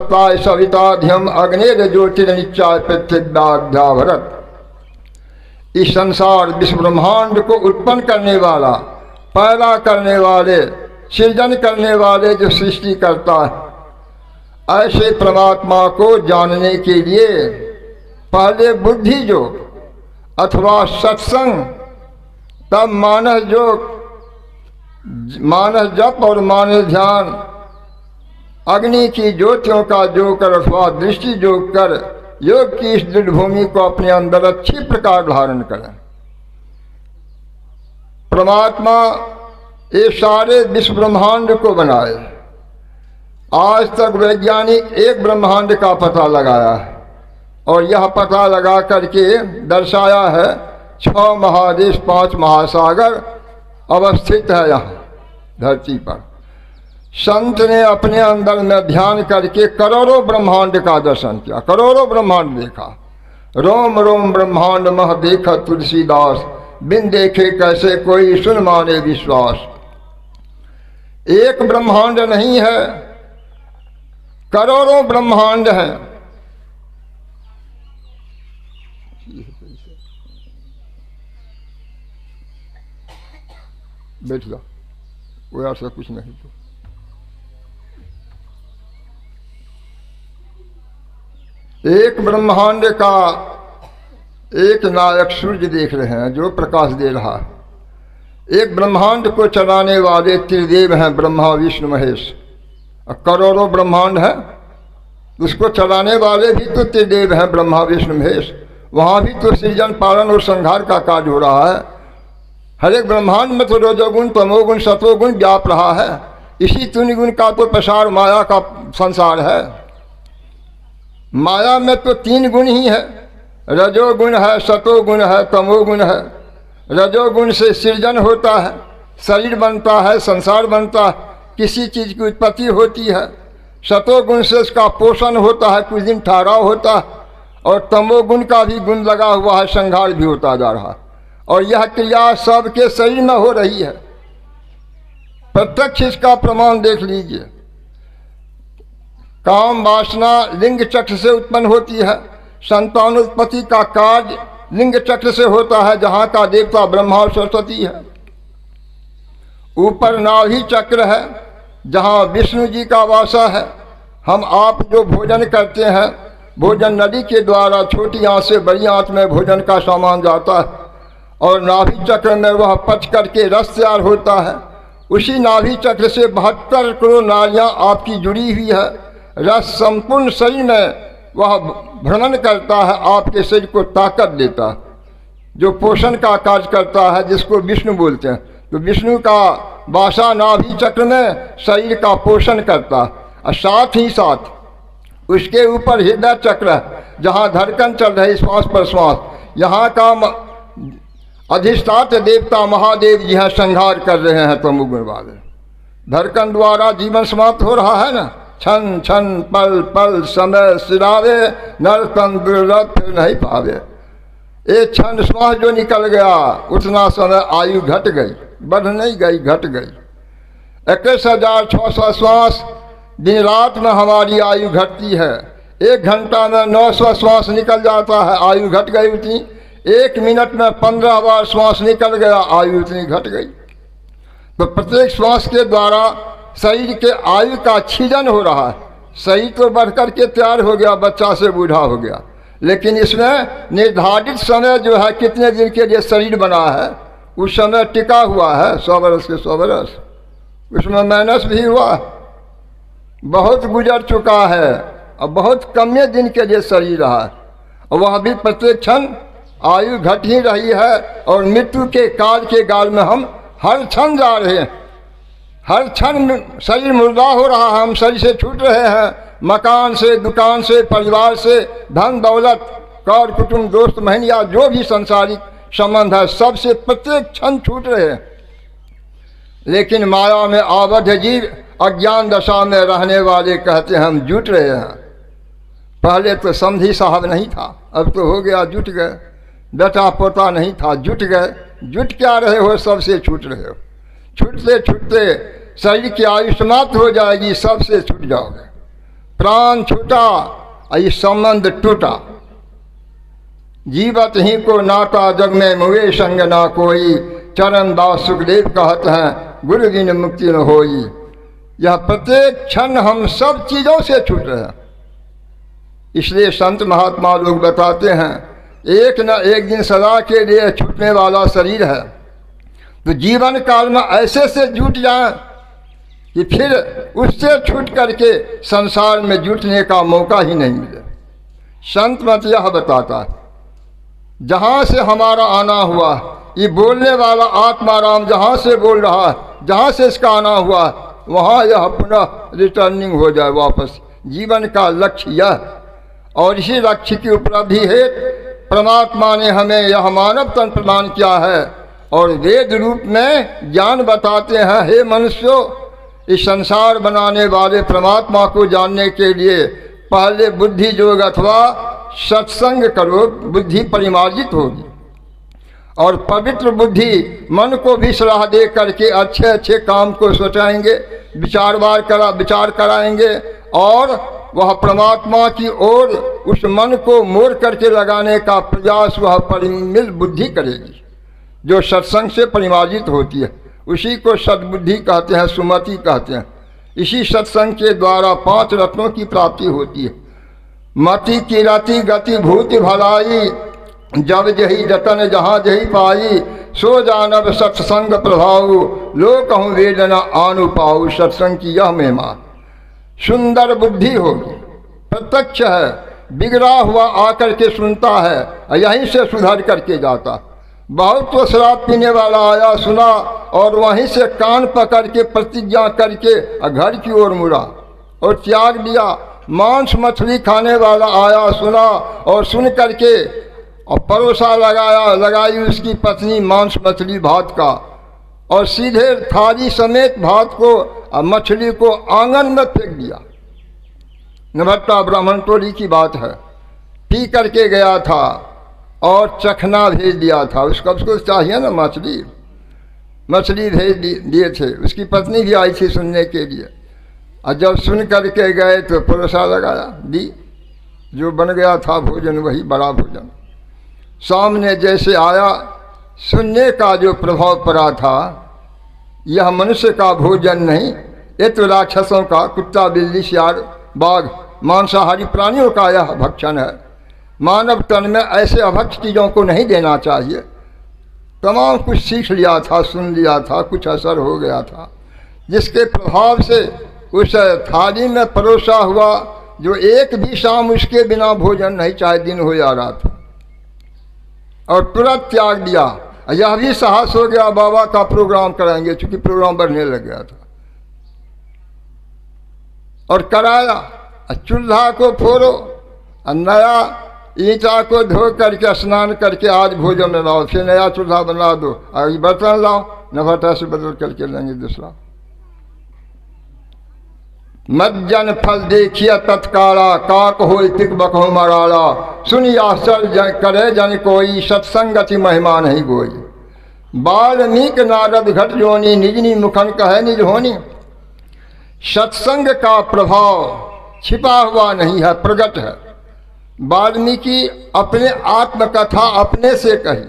सत्ताय सविता ध्यम अग्नेर ज्योतिर्निचाय पृथ्व्याभरत। इस संसार विश्व ब्रह्मांड को उत्पन्न करने वाला, पैदा करने वाले, सृजन करने वाले जो सृष्टि करता है, ऐसे परमात्मा को जानने के लिए पहले बुद्धि योग अथवा सत्संग, तब मानस योग, मानस जप और मानस ध्यान, अग्नि की ज्योतियों का योग कर अथवा दृष्टि योग कर योग की इस दृढ़ भूमि को अपने अंदर अच्छी प्रकार धारण करें। परमात्मा ये सारे विश्व ब्रह्मांड को बनाए। आज तक वैज्ञानिक एक ब्रह्मांड का पता लगाया है और यह पता लगा करके दर्शाया है 6 महादेश 5 महासागर अवस्थित है यहाँ धरती पर। संत ने अपने अंदर में ध्यान करके करोड़ों ब्रह्मांड का दर्शन किया, करोड़ों ब्रह्मांड देखा। रोम रोम ब्रह्मांड मह देखा तुलसीदास, बिन देखे कैसे कोई सुन माने विश्वास। एक ब्रह्मांड नहीं है, करोड़ों ब्रह्मांड हैं। बैठ जा, वो ऐसा कुछ नहीं। तो एक ब्रह्मांड का एक नायक सूर्य देख रहे हैं जो प्रकाश दे रहा है। एक ब्रह्मांड को चलाने वाले त्रिदेव हैं, ब्रह्मा विष्णु महेश। करोड़ों ब्रह्मांड है, उसको चलाने वाले भी तो त्रिदेव हैं, ब्रह्मा विष्णु महेश। वहाँ भी तो सृजन पालन और संहार का कार्य हो रहा है। हर एक ब्रह्मांड में तो रजोगुण तमोगुण सतोगुण व्याप रहा है। इसी तुनिगुण का तो प्रसार माया का संसार है। माया में तो 3 गुण ही है, रजोगुण है, सतोगुण है, तमोगुण है। रजोगुण से सृजन होता है, शरीर बनता है, संसार बनता है, किसी चीज़ की उत्पत्ति होती है। सतोगुण से उसका पोषण होता है, कुछ दिन ठहराव होता है। और तमोगुण का भी गुण लगा हुआ है, संहार भी होता जा रहा है। और यह क्रिया सबके शरीर में हो रही है। प्रत्यक्ष इसका प्रमाण देख लीजिए। काम वासना लिंग चक्र से उत्पन्न होती है। संतानोत्पत्ति का कार्य लिंग चक्र से होता है, जहाँ का देवता ब्रह्मा और सरस्वती है। ऊपर नाभि चक्र है, जहाँ विष्णु जी का वासा है। हम आप जो भोजन करते हैं, भोजन नली के द्वारा छोटी आंत से बड़ी आंत में भोजन का सामान जाता है और नाभि चक्र में वह पच करके रस तैयार होता है। उसी नाभि चक्र से 72 करोड़ नाड़ियाँ आपकी जुड़ी हुई है। रस संपूर्ण शरीर में वह भ्रमण करता है, आपके शरीर को ताकत देता है, जो पोषण का कार्य करता है, जिसको विष्णु बोलते हैं। तो विष्णु का वासा नाभि चक्र में शरीर का पोषण करता है। और साथ ही साथ उसके ऊपर हृदय चक्र है, जहाँ धड़कन चल रही श्वास प्रश्वास। यहाँ का अधिष्ठात्र देवता महादेव जी हैं, संहार कर रहे हैं तमोगुण वाले। धड़कन द्वारा जीवन समाप्त हो रहा है ना। क्षण क्षण पल पल समय सिरावे, नर तन दुर्लभ फिर नहीं पावे। एक क्षण श्वास जो निकल गया, उतना समय आयु घट गई, बढ़ नहीं गई, घट गई। 21,600 श्वास दिन रात में हमारी आयु घटती है। 1 घंटा में 900 श्वास निकल जाता है, आयु घट गई उतनी। 1 मिनट में 15 बार श्वास निकल गया, आयु उतनी घट गई। तो प्रत्येक श्वास के द्वारा शरीर के आयु का छीजन हो रहा है। शरीर तो बढ़ कर के तैयार हो गया, बच्चा से बूढ़ा हो गया, लेकिन इसमें निर्धारित समय जो है, कितने दिन के लिए शरीर बना है, उस समय टिका हुआ है। 100 वर्ष के 100 वर्ष, उसमें माइनस भी हुआ, बहुत गुजर चुका है। और बहुत कम दिन के लिए शरीर रहा है, और वह भी प्रत्येक क्षण आयु घट ही रही है। और मृत्यु के काल के गाल में हम हर क्षण जा रहे हैं। हर क्षण शरीर मुर्दा हो रहा है, हम शरीर से छूट रहे हैं। मकान से, दुकान से, परिवार से, धन दौलत, कर कुटुंब, दोस्त महन या जो भी संसारिक संबंध है, सबसे प्रत्येक क्षण छूट रहे हैं। लेकिन माया में आबद्ध जीव अज्ञान दशा में रहने वाले कहते हैं हम जुट रहे हैं। पहले तो समधी साहब नहीं था, अब तो हो गया जुट गए। बेटा पोता नहीं था, जुट गए। जुट क्या रहे हो, सबसे छूट रहे हो। छूटते छूटते शरीर की आयु समाप्त हो जाएगी, सबसे छूट जाओगे। प्राण छूटा और ये संबंध टूटा। जीवत ही को नाता जग में मुए संग ना कोई, चरण दास सुखदेव कहते हैं गुरु बिन मुक्ति न होई। यह प्रत्येक क्षण हम सब चीज़ों से छूट रहे हैं। इसलिए संत महात्मा लोग बताते हैं एक न एक दिन सदा के लिए छूटने वाला शरीर है। तो जीवन काल में ऐसे से जुट जाए कि फिर उससे छूट करके संसार में जुटने का मौका ही नहीं मिले। संत मत यह बताता है जहाँ से हमारा आना हुआ, ये बोलने वाला आत्मा राम जहाँ से बोल रहा है, जहाँ से इसका आना हुआ वहाँ यह पुनः रिटर्निंग हो जाए वापस। जीवन का लक्ष्य यह, और इसी लक्ष्य की उपलब्धि है परमात्मा ने हमें यह मानव तन प्रदान किया है और वेद रूप में ज्ञान बताते हैं। हे मनुष्यों, इस संसार बनाने वाले परमात्मा को जानने के लिए पहले बुद्धि योग अथवा सत्संग करो, बुद्धि परिमार्जित होगी। और पवित्र बुद्धि मन को भी सलाह दे करके अच्छे अच्छे काम को सोचाएंगे, विचार कराएंगे और वह परमात्मा की ओर उस मन को मोड़ करके लगाने का प्रयास वह परिमिल बुद्धि करेगी जो सत्संग से परिमार्जित होती है। उसी को सद्बुद्धि कहते हैं, सुमति कहते हैं। इसी सत्संग के द्वारा 5 रत्नों की प्राप्ति होती है। मति की रति गति भूति भलाई, जब जही जतन जहाँ जही पाई, सो जानब सत्संग प्रभाव, लो कहूँ वेदना आनु पाऊ। सत्संग की यह महिमा। सुंदर बुद्धि होगी, प्रत्यक्ष है, बिगड़ा हुआ आकर के सुनता है, यहीं से सुधर करके जाता। बहुत तो शराब पीने वाला आया सुना और वहीं से कान पकड़ के प्रतिज्ञा करके घर की ओर मुड़ा और त्याग दिया। मांस मछली खाने वाला आया सुना और सुन करके और परोसा लगाई उसकी पत्नी मांस मछली भात का, और सीधे थाली समेत भात को और मछली को आंगन में फेंक दिया। नभट्टा ब्राह्मण टोली की बात है। पी करके गया था और चखना भेज दिया था। उसको चाहिए ना मछली भेज दिए थे। उसकी पत्नी भी आई थी सुनने के लिए, और जब सुन करके गए तो परोसा लगाया दी। जो बन गया था भोजन वही बड़ा भोजन। सामने जैसे आया, सुनने का जो प्रभाव पड़ा था, यह मनुष्य का भोजन नहीं, ये तो राक्षसों का, कुत्ता बिल्ली सियार बाघ मांसाहारी प्राणियों का यह भक्षण है। मानव तन में ऐसे अभक्ष चीज़ों को नहीं देना चाहिए। तमाम कुछ सीख लिया था, सुन लिया था, कुछ असर हो गया था, जिसके प्रभाव से उस थाली में परोसा हुआ जो एक भी शाम उसके बिना भोजन नहीं, चाहे दिन हो या रात, और तुरंत त्याग दिया। यह भी साहस हो गया बाबा का प्रोग्राम कराएंगे, चूंकि प्रोग्राम बढ़ने लग गया था, और कराया। चूल्हा को फोड़ो, नया ईंटा को धो करके स्नान करके आज भोजन में लाओ, फिर नया चूल्हा बना दो, और बर्तन लाओ, नभट्टा से बदल करके लेंगे दूसरा। मज्जन फल देखिए तत्काला, काक हो तिक बको मराला, सुनी आश्चर्य करे जन कोई, सत्संगति महिमा नहीं गोई। वाल्मीक नारद घट जोनी, निजनी मुखन कहे निज होनी। सत्संग का प्रभाव छिपा हुआ नहीं है, प्रकट है। वाल्मीकि अपने आत्मकथा अपने से कही।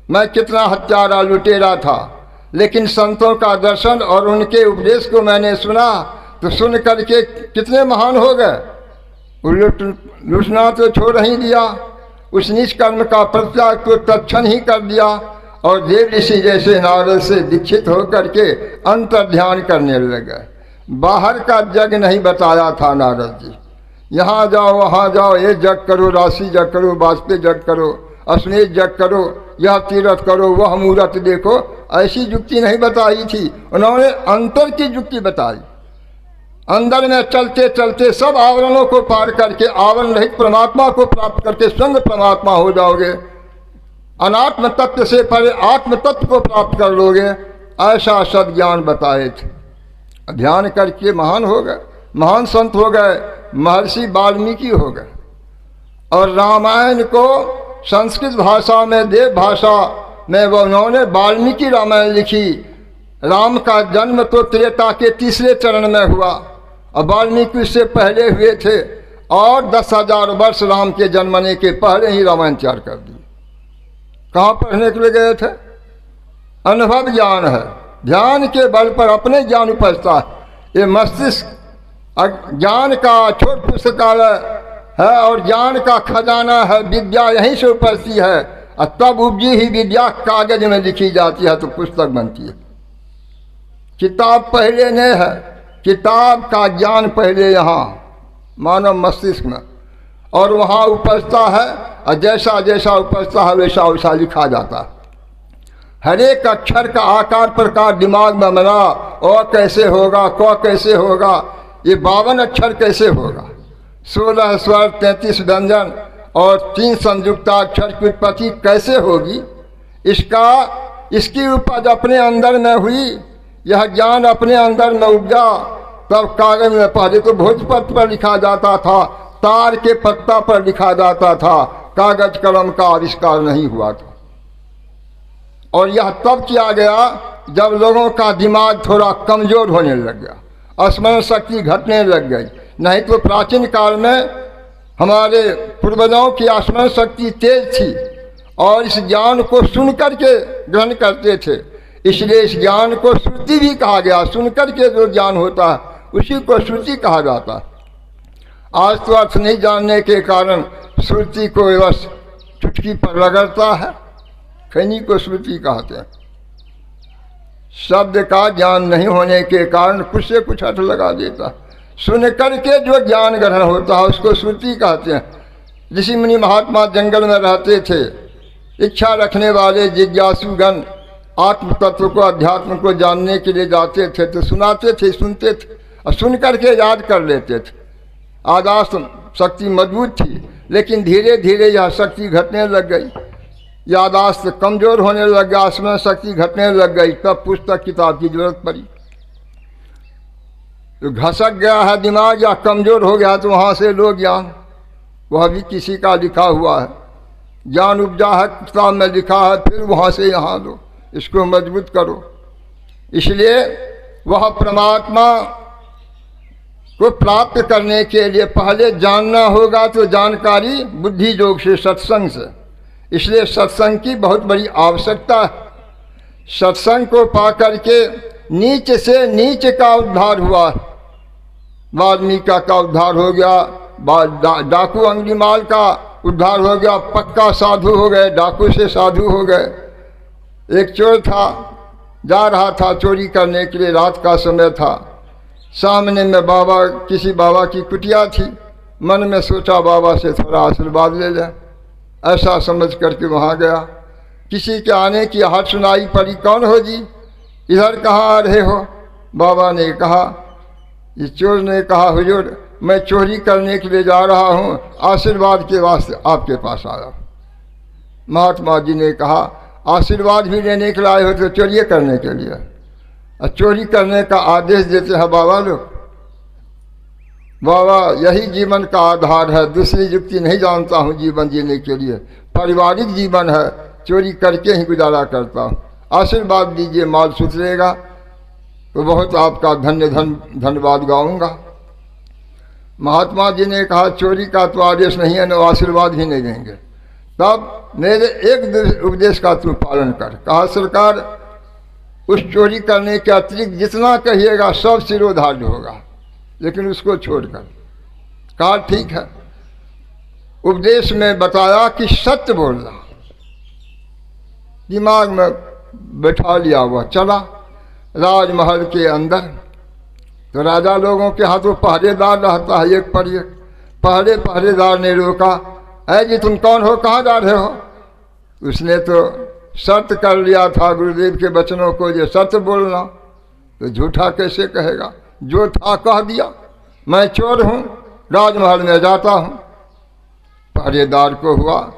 मैं कितना हत्यारा लुटेरा था, लेकिन संतों का दर्शन और उनके उपदेश को मैंने सुना तो सुन करके कितने महान हो गए। लुटना तो छोड़ ही दिया, उस नीच कर्म का प्रत्याग तो तत्क्षण ही कर दिया, और देव ऋषि जैसे नारद से दीक्षित होकर के अंतर ध्यान करने लगे। बाहर का जग नहीं बताया था नारद जी, यहाँ जाओ वहाँ जाओ, ये जग करो, राशि जग करो, वाजपेयी जग करो, अश्वमेध जग करो, यह तीर्थ करो, वह मूर्त देखो, ऐसी युक्ति नहीं बताई थी। उन्होंने अंतर की युक्ति बताई। अंदर में चलते चलते सब आवरणों को पार करके आवरण रहित परमात्मा को प्राप्त करके स्वयं परमात्मा हो जाओगे। अनात्म तत्व से परे आत्म तत्व को प्राप्त कर लोगे, ऐसा सद्ज्ञान बताए थे। ध्यान करके महान हो गए, महान संत हो गए, महर्षि वाल्मीकि हो गए। और रामायण को संस्कृत भाषा में, देव भाषा में उन्होंने वाल्मीकि रामायण लिखी। राम का जन्म तो त्रेता के तीसरे चरण में हुआ, और वाल्मीकि उससे पहले हुए थे और 10,000 वर्ष राम के जन्मने के पहले ही रामायण तैयार कर दिए। कहाँ पढ़ने के लिए गए थे? अनुभव ज्ञान है, ध्यान के बल पर अपने ज्ञान उपजता है। ये मस्तिष्क ज्ञान का छोट पुस्तकालय है और ज्ञान का खजाना है, विद्या यहीं से उपजती है और तब उपजी ही विद्या कागज में लिखी जाती है तो पुस्तक बनती है। किताब पहले नहीं है, किताब का ज्ञान पहले यहाँ मानव मस्तिष्क में, और वहाँ उपजता है और जैसा जैसा उपजता है वैसा वैसा लिखा जाता है। हर एक अक्षर का आकार प्रकार दिमाग में बना, और कैसे होगा, क कैसे होगा, ये 52 अक्षर कैसे होगा, 16 स्वर 33 व्यंजन और 3 संयुक्ताक्षर की उत्पत्ति कैसे होगी, इसकी उपज अपने अंदर में हुई, यह ज्ञान अपने अंदर में उपजा। तब कागज में पहले तो भोजपत्र पर लिखा जाता था, तार के पत्ता पर लिखा जाता था, कागज कलम का आविष्कार नहीं हुआ था। और यह तब किया गया जब लोगों का दिमाग थोड़ा कमजोर होने लग गया, स्मरण शक्ति घटने लग गई। नहीं तो प्राचीन काल में हमारे पूर्वजों की स्मरण शक्ति तेज थी और इस ज्ञान को सुन करके ग्रहण करते थे, इसलिए इस ज्ञान को श्रुति भी कहा गया। सुन करके जो ज्ञान होता है उसी को श्रुति कहा जाता है। आज तो अर्थ नहीं जानने के कारण श्रुति को बस चुटकी पर रगड़ता है, खैनी को श्रुति कहते हैं। शब्द का ज्ञान नहीं होने के कारण कुछ से कुछ अर्थ लगा देता। सुन करके जो ज्ञान ग्रहण होता है उसको श्रुति कहते हैं। ऋषि मुनि महात्मा जंगल में रहते थे, इच्छा रखने वाले जिज्ञासुगण आत्म तत्व को अध्यात्म को जानने के लिए जाते थे तो सुनाते थे, सुनते थे और सुन करके याद कर लेते थे। आदास शक्ति मजबूत थी, लेकिन धीरे धीरे यह शक्ति घटने लग गई, यादाश्त कमजोर होने लग गया, स्मरण शक्ति घटने लग गई। तब पुस्तक किताब की जरूरत पड़ी। तो घसक गया है दिमाग या कमजोर हो गया तो वहाँ से लो ज्ञान, वह भी किसी का लिखा हुआ है, ज्ञान उपजा है, किताब में लिखा है, फिर वहाँ से यहाँ लो, इसको मजबूत करो। इसलिए वह परमात्मा को प्राप्त करने के लिए पहले जानना होगा, तो जानकारी बुद्धि योग से, सत्संग से। इसलिए सत्संग की बहुत बड़ी आवश्यकता है। सत्संग को पाकर के नीच से नीच का उद्धार हुआ, वाल्मीकि का उद्धार हो गया, डाकू अंगुलीमाल का उद्धार हो गया, पक्का साधु हो गए, डाकू से साधु हो गए। एक चोर था, जा रहा था चोरी करने के लिए, रात का समय था, सामने में किसी बाबा की कुटिया थी। मन में सोचा बाबा से थोड़ा आशीर्वाद ले लें, ऐसा समझ करके वहाँ गया। किसी के आने की आहट सुनाई पड़ी, कौन हो जी, इधर कहाँ आ रहे हो? बाबा ने कहा, इस चोर ने कहा, हुजूर मैं चोरी करने के लिए जा रहा हूँ, आशीर्वाद के वास्ते आपके पास आया। महात्मा जी ने कहा, आशीर्वाद भी लेने के लिए आए हो तो चोरी करने के लिए? और चोरी करने का आदेश देते हैं बाबा लोग। बाबा यही जीवन का आधार है, दूसरी युक्ति नहीं जानता हूँ जीवन जीने के लिए, पारिवारिक जीवन है, चोरी करके ही गुजारा करता हूँ, आशीर्वाद दीजिए, माल सुधरेगा तो बहुत आपका धन्यवाद गाऊंगा। महात्मा जी ने कहा, चोरी का तो आदेश नहीं है, न आशीर्वाद भी नहीं देंगे। तब मेरे एक उपदेश का तू पालन कर। कहा, सरकार उस चोरी करने के अतिरिक्त जितना कहिएगा सब सिरोधार्य होगा, लेकिन उसको छोड़कर। कहा ठीक है। उपदेश में बताया कि सत्य बोलना, दिमाग में बैठा लिया, वह चला राजमहल के अंदर। तो राजा लोगों के हाथों पहरेदार रहता है, एक पर एक। पहले पहरेदार ने रोका, ऐ जी तुम कौन हो, कहाँ जा रहे हो? उसने तो शर्त कर लिया था गुरुदेव के वचनों को, जो सत्य बोलना, तो झूठा कैसे कहेगा? जो था कह दिया, मैं चोर हूँ, राजमहल में जाता हूँ। पहरेदार को हुआ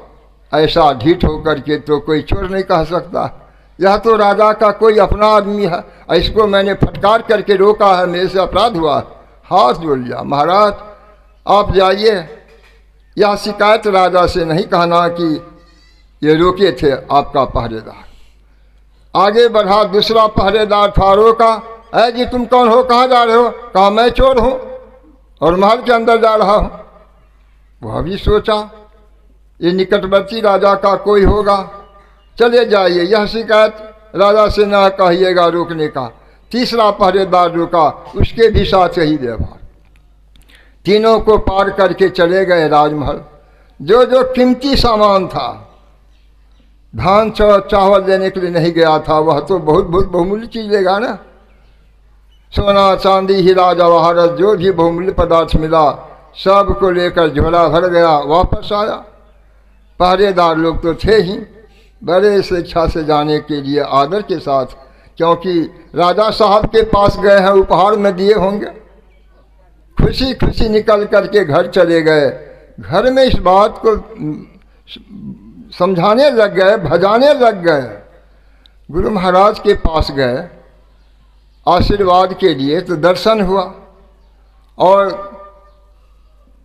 ऐसा ढीठ होकर के तो कोई चोर नहीं कह सकता, यह तो राजा का कोई अपना आदमी है, इसको मैंने फटकार करके रोका है, मेरे से अपराध हुआ। हाथ जोड़ लिया, महाराज आप जाइए, यह शिकायत राजा से नहीं कहना कि ये रोके थे आपका पहरेदार। आगे बढ़ा, दूसरा पहरेदार था, रोका, ऐ जी तुम कौन हो, कहाँ जा रहे हो? कहा मैं चोर हूँ, और महल के अंदर जा रहा हूँ। वह भी सोचा ये निकटवर्ती राजा का कोई होगा, चले जाइए, यह शिकायत राजा से ना कहिएगा रोकने का। तीसरा पहरेदार रुका, उसके भी साथ यही व्यवहार। तीनों को पार करके चले गए राजमहल। जो जो कीमती सामान था, धान चावल लेने के लिए नहीं गया था, वह तो बहुत बहुत बहुमूल्य चीज लेगा ना। सोना चांदी हीरा जवाहरत जो भी बहुमूल्य पदार्थ मिला सब को लेकर झोला भर गया, वापस आया। पहरेदार लोग तो थे ही, बड़े स्वेच्छा से जाने के लिए आदर के साथ, क्योंकि राजा साहब के पास गए हैं, उपहार में दिए होंगे। खुशी खुशी निकल करके घर चले गए। घर में इस बात को समझाने लग गए, भजाने लग गए। गुरु महाराज के पास गए आशीर्वाद के लिए, तो दर्शन हुआ और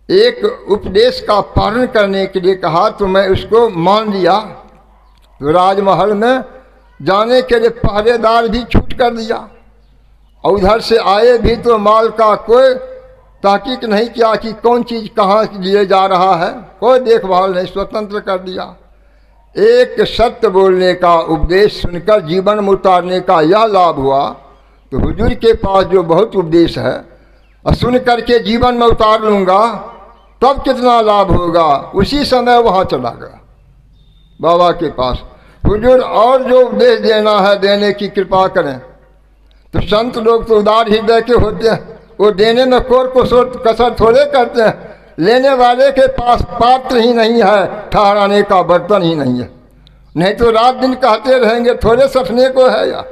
एक उपदेश का पालन करने के लिए कहा, तो मैं उसको मान लिया। तो राजमहल में जाने के लिए पहरेदार भी छूट कर दिया, और उधर से आए भी तो माल का कोई ताकीक नहीं किया कि कौन चीज़ कहाँ लिए जा रहा है, कोई देखभाल नहीं, स्वतंत्र कर दिया। एक सत्य बोलने का उपदेश सुनकर जीवन में उतारने का यह लाभ हुआ। तो हुजूर के पास जो बहुत उपदेश है और सुन करके जीवन में उतार लूँगा तब कितना लाभ होगा। उसी समय वहाँ चला गया बाबा के पास। हुजूर और जो उपदेश देना है देने की कृपा करें। तो संत लोग तो उदार हृदय के होते हैं, वो देने में कोर को कसर थोड़े करते हैं। लेने वाले के पास पात्र ही नहीं है, ठहराने का बर्तन ही नहीं है। नहीं तो रात दिन कहते रहेंगे, थोड़े सपने को है या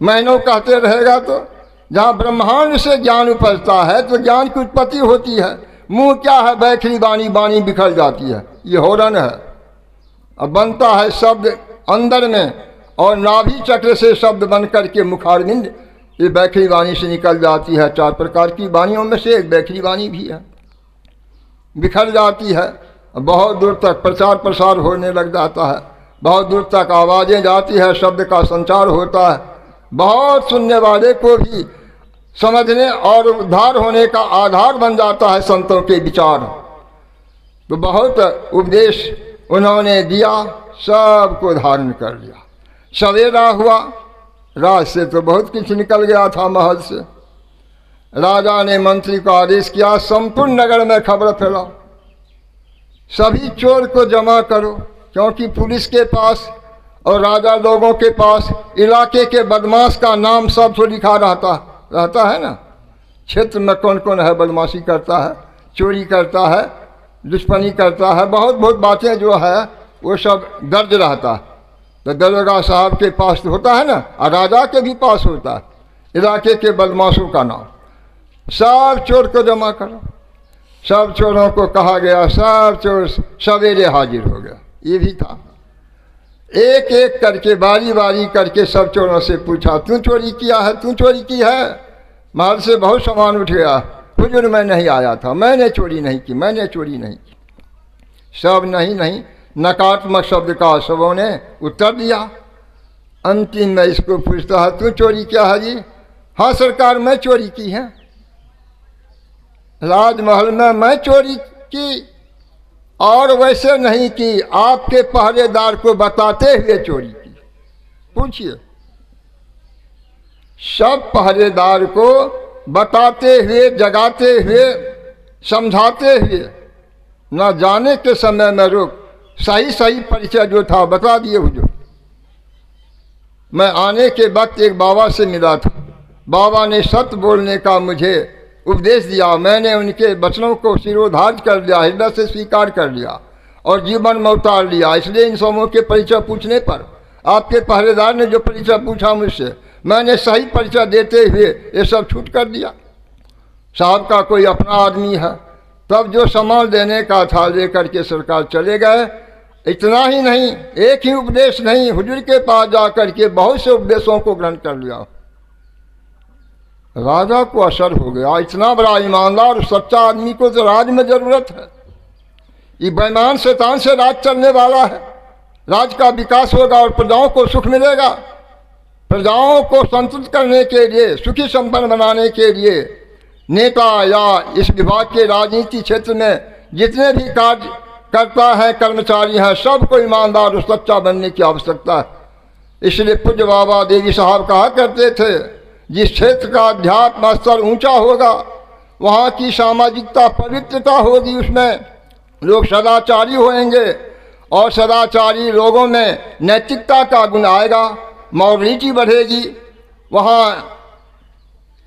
महीनों कहते रहेगा। तो जहाँ ब्रह्मांड से ज्ञान उपजता है तो ज्ञान की उत्पत्ति होती है। मुंह क्या है, बैखरी बाणी, बाणी बिखर जाती है, ये होरन है। अब बनता है शब्द अंदर में, और नाभि चक्र से शब्द बन करके मुखारविंद ये बैखरी वाणी से निकल जाती है। 4 प्रकार की वाणियों में से एक बैखरी वाणी भी है, बिखर जाती है। बहुत दूर तक प्रचार प्रसार होने लग जाता है, बहुत दूर तक आवाज़ें जाती है, शब्द का संचार होता है। बहुत सुनने वाले को भी समझने और उद्धार होने का आधार बन जाता है संतों के विचार। तो बहुत उपदेश उन्होंने दिया, सबको धारण कर लिया। सवेरा हुआ, रात से तो बहुत कुछ निकल गया था महल से। राजा ने मंत्री को आदेश किया, संपूर्ण नगर में खबर फैलाओ, सभी चोर को जमा करो, क्योंकि पुलिस के पास और राजा लोगों के पास इलाके के बदमाश का नाम सब तो लिखा रहता है ना। क्षेत्र में कौन कौन है, बदमाशी करता है, चोरी करता है, दुश्मनी करता है, बहुत बहुत बातें जो है वो सब दर्ज रहता है। तो दरोगा साहब के पास होता है ना, और राजा के भी पास होता है इलाके के बदमाशों का नाम। सब चोर को जमा करो। सब चोरों को कहा गया, सब चोर सवेरे हाजिर हो गया। ये भी था, एक एक करके बारी बारी करके सब चोरों से पूछा, तू चोरी किया है, तू चोरी की है? महल से बहुत सामान उठ गया। हुजूर मैं नहीं आया था, मैंने चोरी नहीं की, मैंने चोरी नहीं की। सब नहीं नकारात्मक शब्द का सबों ने उत्तर दिया। अंतिम में इसको पूछता है, तू चोरी किया है जी? हाँ सरकार, मैं चोरी की है, राजमहल में मैं चोरी की, और वैसे नहीं कि आपके पहरेदार को बताते हुए चोरी की। पूछिए, सब पहरेदार को बताते हुए, जगाते हुए, समझाते हुए, न जाने के समय में रुक सही परिचय जो था बता दिए हुजूर। मैं आने के वक्त एक बाबा से मिला था, बाबा ने सत्य बोलने का मुझे उपदेश दिया। मैंने उनके वचनों को शिरोधार्य कर लिया, हृदय से स्वीकार कर लिया और जीवन में उतार लिया। इसलिए इन समूह के परिचय पूछने पर आपके पहरेदार ने जो परिचय पूछा मुझसे, मैंने सही परिचय देते हुए ये सब छूट कर दिया। साहब का कोई अपना आदमी है, तब जो सामान देने का था लेकर के सरकार चले गए। इतना ही नहीं, एक ही उपदेश नहीं, हुजूर के पास जाकर के बहुत से उपदेशों को ग्रहण कर लिया। राजा को असर हो गया। इतना बड़ा ईमानदार और सच्चा आदमी को तो राज में जरूरत है। ये बेईमान शैतान से राज चलने वाला है। राज का विकास होगा और प्रजाओं को सुख मिलेगा। प्रजाओं को संतुष्ट करने के लिए, सुखी संपन्न बनाने के लिए नेता या इस विभाग के राजनीति क्षेत्र में जितने भी कार्य करता है कर्मचारी हैं, सबको ईमानदार और सच्चा बनने की आवश्यकता है। इसलिए पूज्य बाबा देवी साहब कहा करते थे, जिस क्षेत्र का अध्यात्म स्तर ऊंचा होगा वहाँ की सामाजिकता पवित्रता होगी, उसमें लोग सदाचारी होंगे और सदाचारी लोगों में नैतिकता का गुण आएगा, मॉरलिटी बढ़ेगी, वहाँ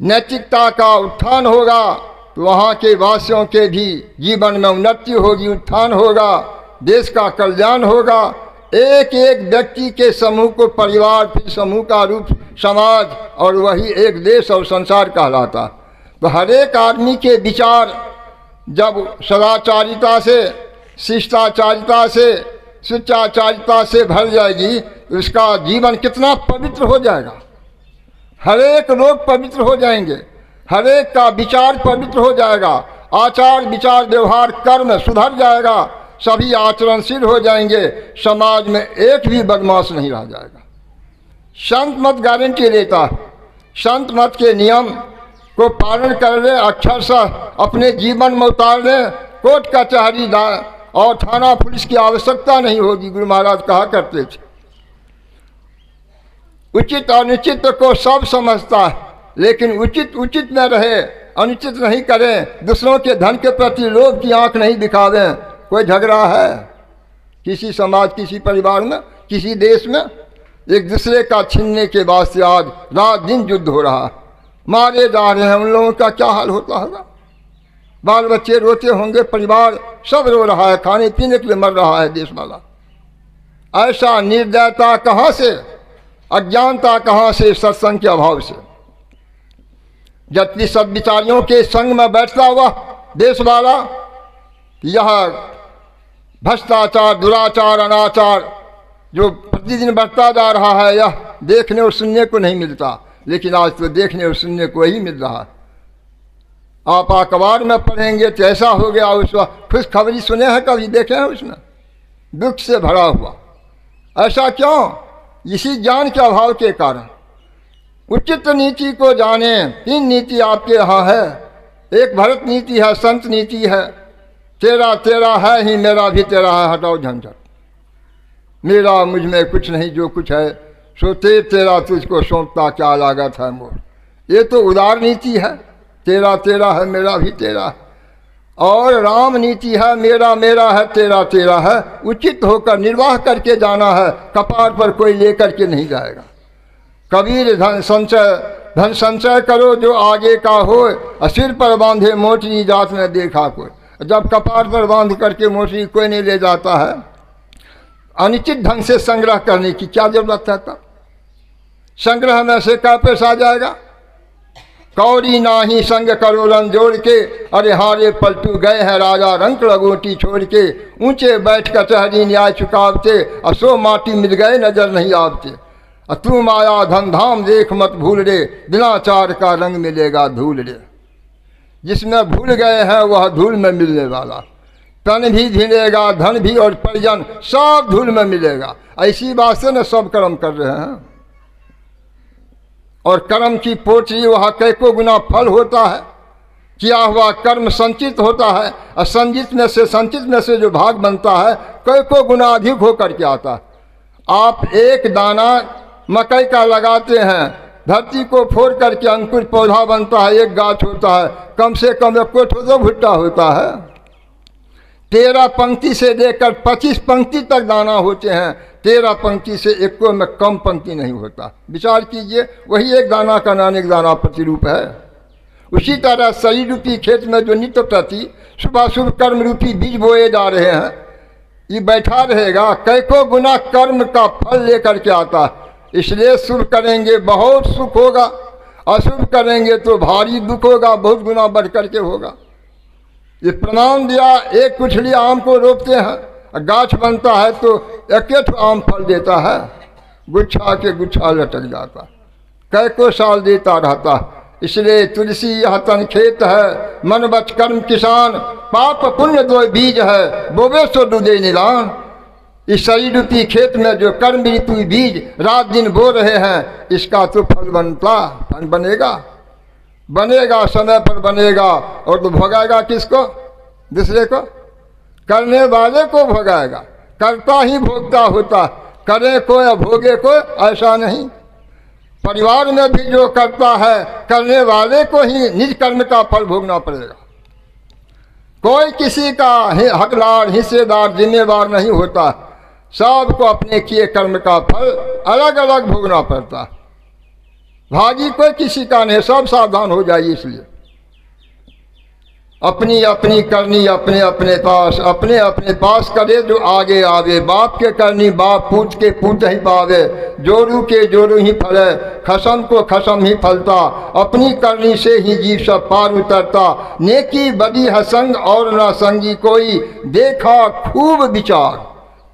नैतिकता का उत्थान होगा तो वहाँ के वासियों के भी जीवन में उन्नति होगी, उत्थान होगा, देश का कल्याण होगा। एक एक व्यक्ति के समूह को परिवार, फिर समूह का रूप समाज, और वही एक देश और संसार कहलाता। तो हर एक आदमी के विचार जब सदाचारिता से, शिष्टाचारिता से, शिष्टाचारिता से भर जाएगी तो उसका जीवन कितना पवित्र हो जाएगा। हर एक लोग पवित्र हो जाएंगे, हर एक का विचार पवित्र हो जाएगा, आचार विचार व्यवहार कर्म सुधर जाएगा, सभी आचरणशील हो जाएंगे, समाज में एक भी बदमाश नहीं रह जाएगा। संत मत गारंटी देता है, संत मत के नियम को पालन कर ले, अक्षरशः अपने जीवन में उतार ले, कोर्ट कचहरी और थाना पुलिस की आवश्यकता नहीं होगी। गुरु महाराज कहा करते थे, उचित अनुचित को सब समझता है, लेकिन उचित उचित में रहे, अनुचित नहीं करें, दूसरों के धन के प्रति लोभ की आंख नहीं दिखावें। कोई झगड़ा है किसी समाज, किसी परिवार में, किसी देश में, एक दूसरे का छीनने के वास्ते आज रात दिन युद्ध हो रहा है, मारे जा रहे हैं, उन लोगों का क्या हाल होता होगा। बाल बच्चे रोते होंगे, परिवार सब रो रहा है, खाने पीने के लिए मर रहा है देश वाला। ऐसा निर्दयता कहाँ से, अज्ञानता कहाँ से, सत्संग के अभाव से। जबकि सद्विचारियों के संग में बैठता हुआ देश वाला, यह भ्रष्टाचार, दुराचार, अनाचार जो प्रतिदिन बढ़ता जा रहा है, यह देखने और सुनने को नहीं मिलता, लेकिन आज तो देखने और सुनने को ही मिल रहा है। आप अखबार में पढ़ेंगे तो ऐसा हो गया, उस खुशखबरी सुने हैं, कभी देखे हैं उसमें, दुख से भरा हुआ। ऐसा क्यों? इसी ज्ञान के अभाव के कारण। उचित नीति को जाने, 3 नीति आपके यहाँ है। एक भरत नीति है, संत नीति है, तेरा तेरा है ही मेरा भी तेरा है, हटाओ झंझट, मेरा मुझ में कुछ नहीं, जो कुछ है सो तेरा तुझको सौंपता क्या लागत है मोर। ये तो उदार नीति है, तेरा तेरा है मेरा भी तेरा है। और राम नीति है, मेरा मेरा है तेरा तेरा है, उचित होकर निर्वाह करके जाना है, कपार पर कोई लेकर के नहीं जाएगा। कबीर धन संचय करो जो आगे का हो, सिर पर बांधे मोटरी जात में देखा कोई। जब कपार पर बांध करके मोटरी कोई नहीं ले जाता है, अनुचित ढंग से संग्रह करने की क्या जरूरत है? तब संग्रह में से क्या पैसा आ जाएगा? कौड़ी नाही संग करो रन जोड़ के, अरे हारे पलटू गए हैं राजा रंग लगोटी छोड़ के। ऊंचे बैठ कचहरी न्याय चुकावते, असो माटी मिल गए नजर नहीं आवते। तू माया धन धाम देख मत भूल रे, बिना चार का रंग मिलेगा धूल रे। जिसमें भूल गए हैं वह धूल में मिलने वाला, तन भी झिलेगा, धन भी और परिजन सब धूल में मिलेगा। ऐसी बात से न सब कर्म कर रहे हैं, और कर्म की पोटली वहाँ कैको गुना फल होता है। किया हुआ कर्म संचित होता है, और संचित में से जो भाग बनता है कैको गुना अधिक होकर के आता है। आप एक दाना मकई का लगाते हैं, धरती को फोड़ करके अंकुर पौधा बनता है, एक गाछ होता है, कम से कम 1 कोठो तो भुट्टा होता है। 13 पंक्ति से लेकर 25 पंक्ति तक दाना होते हैं, 13 पंक्ति से 1 में कम पंक्ति नहीं होता। विचार कीजिए, वही एक दाना का नानक दाना प्रतिरूप है। उसी तरह शरीर रूपी खेत में जो नित्य प्रति शुभ शुभ कर्म रूपी बीज बोए जा रहे हैं, ये बैठा रहेगा, कैको गुना कर्म का फल लेकर के आता है। इसलिए शुभ करेंगे बहुत सुख होगा, अशुभ करेंगे तो भारी दुख होगा, बहुत गुना बढ़ करके होगा। ये प्रमाण दिया, एक कुछली आम को रोपते हैं, गाछ बनता है तो 1 आम फल देता है, गुच्छा के गुच्छा लटक जाता, कैको साल देता रहता। इसलिए तुलसी यह तन खेत है, मन बच कर्म किसान, पाप पुण्य 2 बीज है, बोबे सो दूधे निलान। इस शरीर रूपी खेत में जो कर्म ऋतु बीज रात दिन बो रहे हैं, इसका तो फल बनेगा। बनेगा, समय पर बनेगा, और तो भोगाएगा किसको? दूसरे को। करने वाले को भोगाएगा, करता ही भोगता होता, करे को या भोगे को ऐसा नहीं। परिवार में भी जो करता है, करने वाले को ही निज कर्म का फल भोगना पड़ेगा। कोई किसी का हकदार, हिस्सेदार, जिम्मेवार नहीं होता। सबको अपने किए कर्म का फल अलग अलग भोगना पड़ता। भागी कोई किसी का नहीं, सब सावधान हो जाइए। इसलिए अपनी अपनी करनी अपने अपने पास करे जो आगे आवे। बाप के करनी बाप पूछ के पूछ ही पावे। जोरू के जोरू ही फले, खसम को खसम ही फलता। अपनी करनी से ही जीव सब पार उतरता। नेकी बदी है संग और ना संगी कोई, देखा खूब विचार,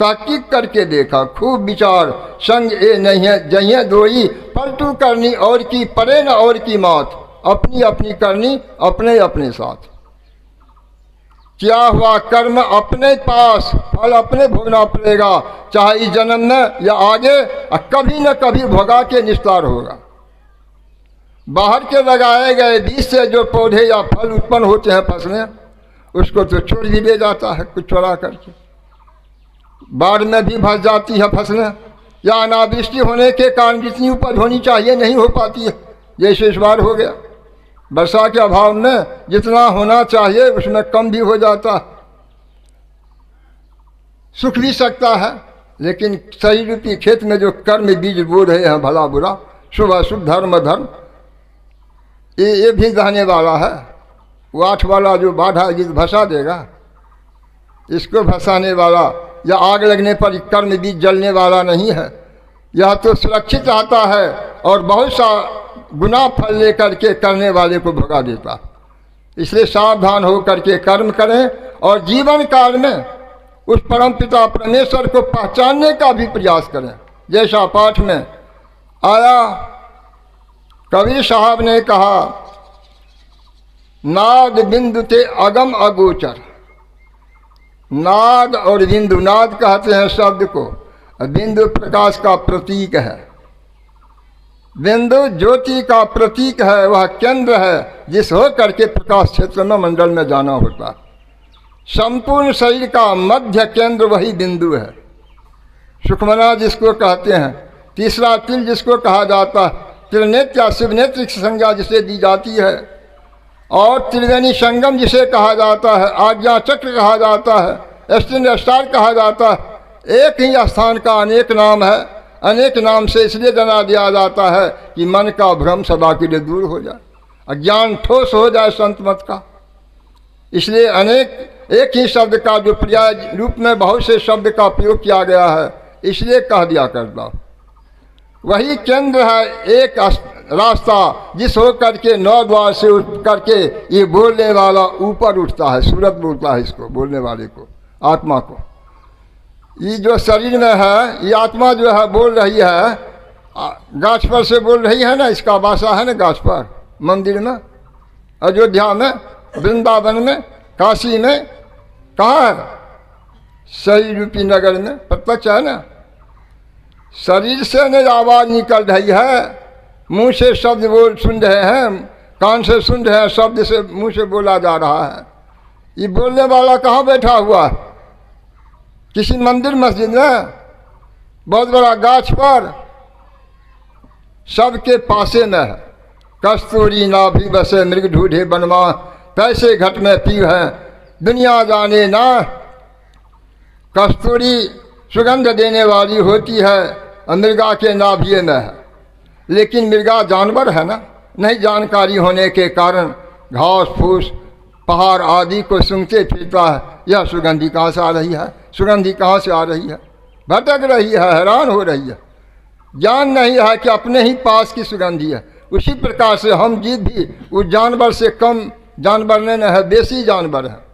ताकीक करके देखा खूब विचार। संग ए नहीं है जहिए दोई, पलटू करनी और की परे न और की मौत। अपनी अपनी करनी अपने अपने साथ। क्या हुआ कर्म अपने पास, फल अपने भोगना पड़ेगा, चाहे इस जन्म में या आगे, कभी न कभी भोगा के निस्तार होगा। बाहर के लगाए गए बीज से जो पौधे या फल उत्पन्न होते हैं फसलें, उसको तो छोड़ भी ले जाता है कुछ चोरा करके। बाढ़ में भी फंस जाती है फसलें, या अनावृष्टि होने के कारण जितनी उपज होनी चाहिए नहीं हो पाती है, जैसे इस बार हो गया। वर्षा के अभाव में जितना होना चाहिए उसमें कम भी हो जाता। सुख भी सकता है, लेकिन सही रूपी खेत में जो कर्म बीज बो रहे हैं, भला बुरा, शुभ अशुभ, धर्म धर्म, ये भी रहने वाला है। वो 8 वाला जो बाधा गीत भसा देगा, इसको भसाने वाला या आग लगने पर कर्म बीज जलने वाला नहीं है। यह तो सुरक्षित आता है और बहुत सा गुना फल लेकर के करने वाले को भगा देता। इसलिए सावधान हो करके कर्म करें और जीवन काल में उस परम पिता परमेश्वर को पहचानने का भी प्रयास करें। जैसा पाठ में आया, कबीर साहब ने कहा, नाद बिंदु ते अगम अगोचर। नाद और बिंदु, नाद कहते हैं शब्द को, बिंदु प्रकाश का प्रतीक है। बिंदु ज्योति का प्रतीक है, वह केंद्र है जिस हो करके प्रकाश क्षेत्र में मंडल में जाना होता। संपूर्ण शरीर का मध्य केंद्र वही बिंदु है। सुखमना जिसको कहते हैं, तीसरा तिल जिसको कहा जाता है, त्रिनेत्र या शिवनेत्र की संज्ञा जिसे दी जाती है, और त्रिवेणी संगम जिसे कहा जाता है, आज्ञा चक्र कहा जाता है, स्टैंड स्टार कहा जाता है। एक ही स्थान का अनेक नाम है। अनेक नाम से इसलिए जना दिया जाता है कि मन का भ्रम सदा के लिए दूर हो जाए, अज्ञान ठोस हो जाए संत मत का। इसलिए अनेक एक ही शब्द का जो पर्याय रूप में बहुत से शब्द का प्रयोग किया गया है, इसलिए कह दिया करता। वही केंद्र है, एक रास्ता जिस हो करके 9 द्वार से उठ करके ये बोलने वाला ऊपर उठता है। सूरत बोलता है इसको, बोलने वाले को, आत्मा को। ये जो शरीर में है, ये आत्मा जो है बोल रही है, गाछ पर से बोल रही है ना, इसका वासा है ना गाछ पर, मंदिर में, अयोध्या में, वृंदावन में, काशी में, कहाँ है? सही रूपी नगर में प्रत्यक्ष है ना। शरीर से न आवाज़ निकल रही है, मुंह से शब्द बोल सुन रहे हैं, कान से सुन रहे हैं, शब्द से मुंह से बोला जा रहा है। ये बोलने वाला कहाँ बैठा हुआ है? किसी मंदिर मस्जिद में, बहुत बड़ा गाछ पर, सबके पासे में है। कस्तूरी नाभि बसे मृग ढूढ़े बनवा, कैसे घट में पीव है दुनिया जाने ना। कस्तूरी सुगंध देने वाली होती है, मृगा के नाभि में है, लेकिन मृगा जानवर है ना, नहीं जानकारी होने के कारण घास फूस पहाड़ आदि को सूंघते फिरता है। यह सुगंधी कहाँ से आ रही है, सुगंधी कहाँ से आ रही है, भटक रही है, हैरान हो रही है, ज्ञान नहीं है कि अपने ही पास की सुगंधी है। उसी प्रकार से हम जीव भी उस जानवर से कम जानवर नहीं है, बेसी जानवर है।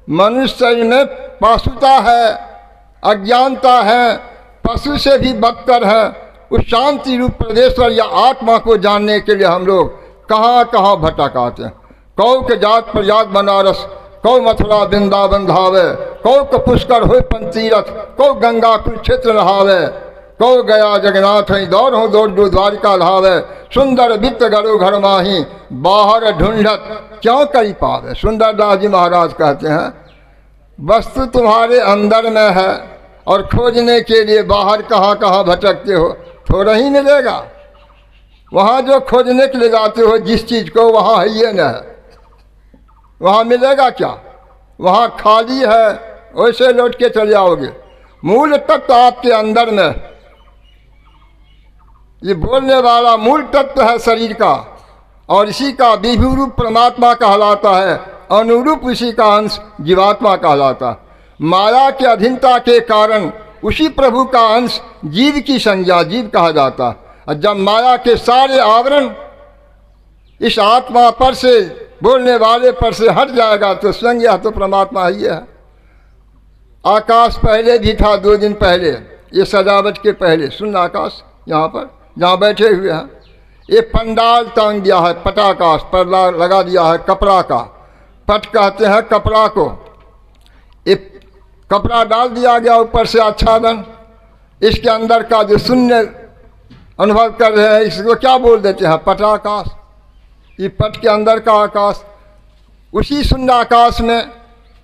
मनुष्य शरीर में पाशुता है, अज्ञानता है, पशु से भी बदतर है। उस शांति रूप परमेश्वर या आत्मा को जानने के लिए हम लोग कहाँ कहाँ भटक आते हैं। कौ के जात प्रयाग बनारस, कौ मथुरा वृंदावन धावे, कौ के पुष्कर हो पंचतीरथ, कौ गंगा कुरुक्षेत्र नहावे, कौ गया जगन्नाथ दौड़ हो दौड़ जो द्वारिका लहावे। सुंदर वित्त गरु घर माही, बाहर ढूंढत क्यों करी पावे। सुंदरदास जी महाराज कहते हैं वस्तु तुम्हारे अंदर में है और खोजने के लिए बाहर कहाँ कहाँ भटकते हो, थोड़ा ही मिलेगा। वहाँ जो खोजने के लिए जाते हो जिस चीज़ को, वहाँ है ये न है, वहाँ मिलेगा क्या? वहाँ खाली है, वैसे लौट के चले आओगे। मूल तत्व आपके अंदर में, ये बोलने वाला मूल तत्व है शरीर का, और इसी का विभू रूप परमात्मा कहलाता है, अनुरूप उसी का अंश जीवात्मा कहलाता है। माया के अधीनता के कारण उसी प्रभु का अंश जीव की संज्ञा जीव कहा जाता है। और जब माया के सारे आवरण इस आत्मा पर से, बोलने वाले पर से हट जाएगा तो स्वयं यह तो परमात्मा ही है। आकाश पहले भी था, 2 दिन पहले, ये सजावट के पहले सुन आकाश यहाँ पर जहाँ बैठे हुए हैं, ये पंडाल टांग दिया है, पटाकाश पर लगा दिया है कपड़ा का, पट कहते हैं कपड़ा को। ये कपड़ा डाल दिया गया ऊपर से आच्छादन, इसके अंदर का जो शून्य अनुभव कर रहे हैं इसको क्या बोल देते हैं? पटाकाश। ये पट के अंदर का आकाश, उसी शून्य आकाश में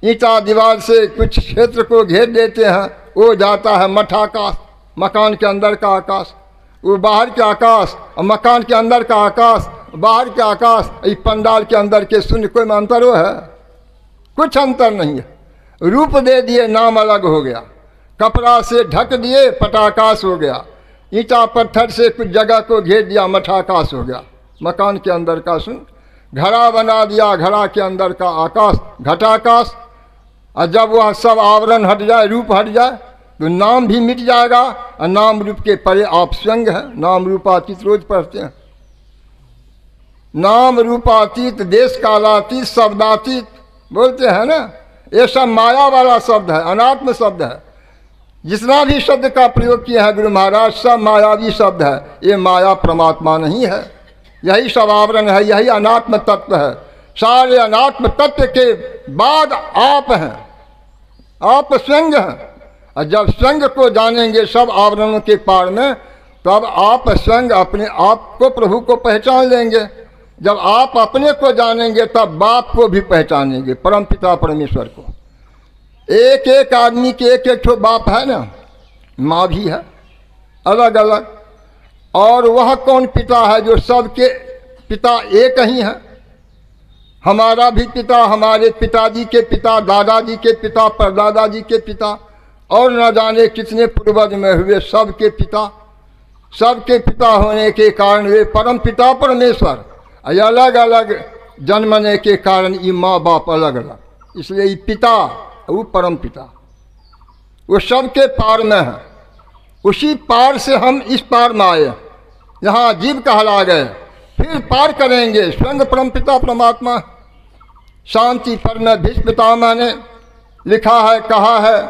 ईंटा दीवार से कुछ क्षेत्र को घेर देते हैं, वो जाता है मठाकाश, मकान के अंदर का आकाश। वो बाहर के आकाश और मकान के अंदर का आकाश, बाहर के आकाश, इस पंडाल के अंदर के शून्य, कोई अंतर हो है? कुछ अंतर नहीं है। रूप दे दिए, नाम अलग हो गया। कपड़ा से ढक दिए, पटाकाश हो गया। ईंटा पत्थर से कुछ जगह को घेर दिया, मठाकाश हो गया। मकान के अंदर का शून्य। घड़ा बना दिया, घड़ा के अंदर का आकाश, घटाकाश। और जब वह सब आवरण हट जाए, रूप हट जाए, तो नाम भी मिट जाएगा। और नाम रूप के परे आप स्वयं हैं। नाम रूपातीत रोज पढ़ते हैं। नाम रूपातीत, देश कालातीत, शब्दातीत बोलते हैं ना, ये सब माया वाला शब्द है, अनात्म शब्द है। जितना भी शब्द का प्रयोग किया है गुरु महाराज, सब मायावी शब्द है। ये माया परमात्मा नहीं है, यही सब आवरण है, यही अनात्म तत्व है। सारे अनात्म तत्व के बाद आप हैं, आप स्वयं हैं। और जब स्वयं को जानेंगे सब आवरणों के पार में, तब आप स्वयं अपने आप को, प्रभु को पहचान लेंगे। जब आप अपने को जानेंगे तब बाप को भी पहचानेंगे, परम पिता परमेश्वर को। एक एक आदमी के एक एक ठो बाप है ना, माँ भी है अलग अलग। और वह कौन पिता है जो सबके पिता एक ही हैं? हमारा भी पिता, हमारे पिताजी के पिता, दादाजी के पिता, परदादाजी के पिता, और न जाने कितने पूर्वज में हुए सबके पिता। सबके पिता होने के कारण वे परम पिता परमेश्वर, अलग अलग जन्मने के कारण ये माँ बाप अलग अलग। इसलिए ये पिता, वो परम पिता, वो सबके पार में है। उसी पार से हम इस पार में आए, यहाँ जीव कहला गए, फिर पार करेंगे स्वयं परम पिता परमात्मा। शांति पर में भीष्म पितामह ने लिखा है, कहा है,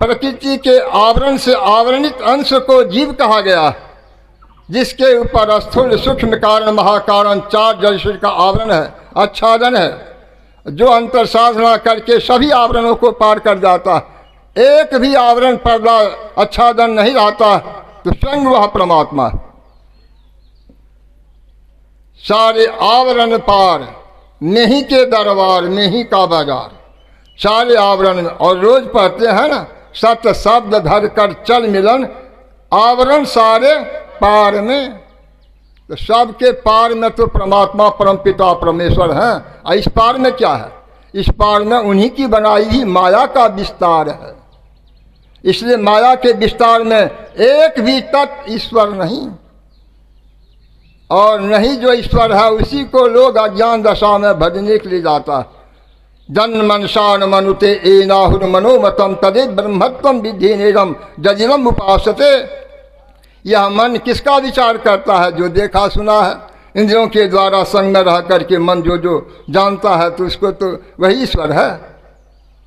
प्रकृति के आवरण से आवरणित अंश को जीव कहा गया, जिसके ऊपर स्थूल सूक्ष्म कारण महाकारण 4 जड़ का आवरण है, आच्छादन है, जो अंतर साधना करके सभी आवरणों को पार कर जाता। एक भी आवरण पर्दा आच्छादन नहीं रहता तो स्वयं वह परमात्मा। सारे आवरण पार, नहीं के दरबार में ही का बाजार। सारे आवरण में, और रोज पढ़ते हैं ना, सत्य शब्द धर कर चल मिलन, आवरण सारे पार में। तो सबके पार में तो परमात्मा परम पिता परमेश्वर हैं। और इस पार में क्या है? इस पार में उन्हीं की बनाई हुई माया का विस्तार है। इसलिए माया के विस्तार में एक भी तत्व ईश्वर नहीं, और नहीं जो ईश्वर है उसी को लोग अज्ञान दशा में भजने के लिए जाता है। जन्म मनसान मनुते एनाहुर मनोमतम तदे ब्रह्मत्वम विधि निरम जजिलम उपासते। यह मन किसका विचार करता है? जो देखा सुना है, इंद्रियों के द्वारा संग में रह करके मन जो जो जानता है, तो उसको तो वही ईश्वर है।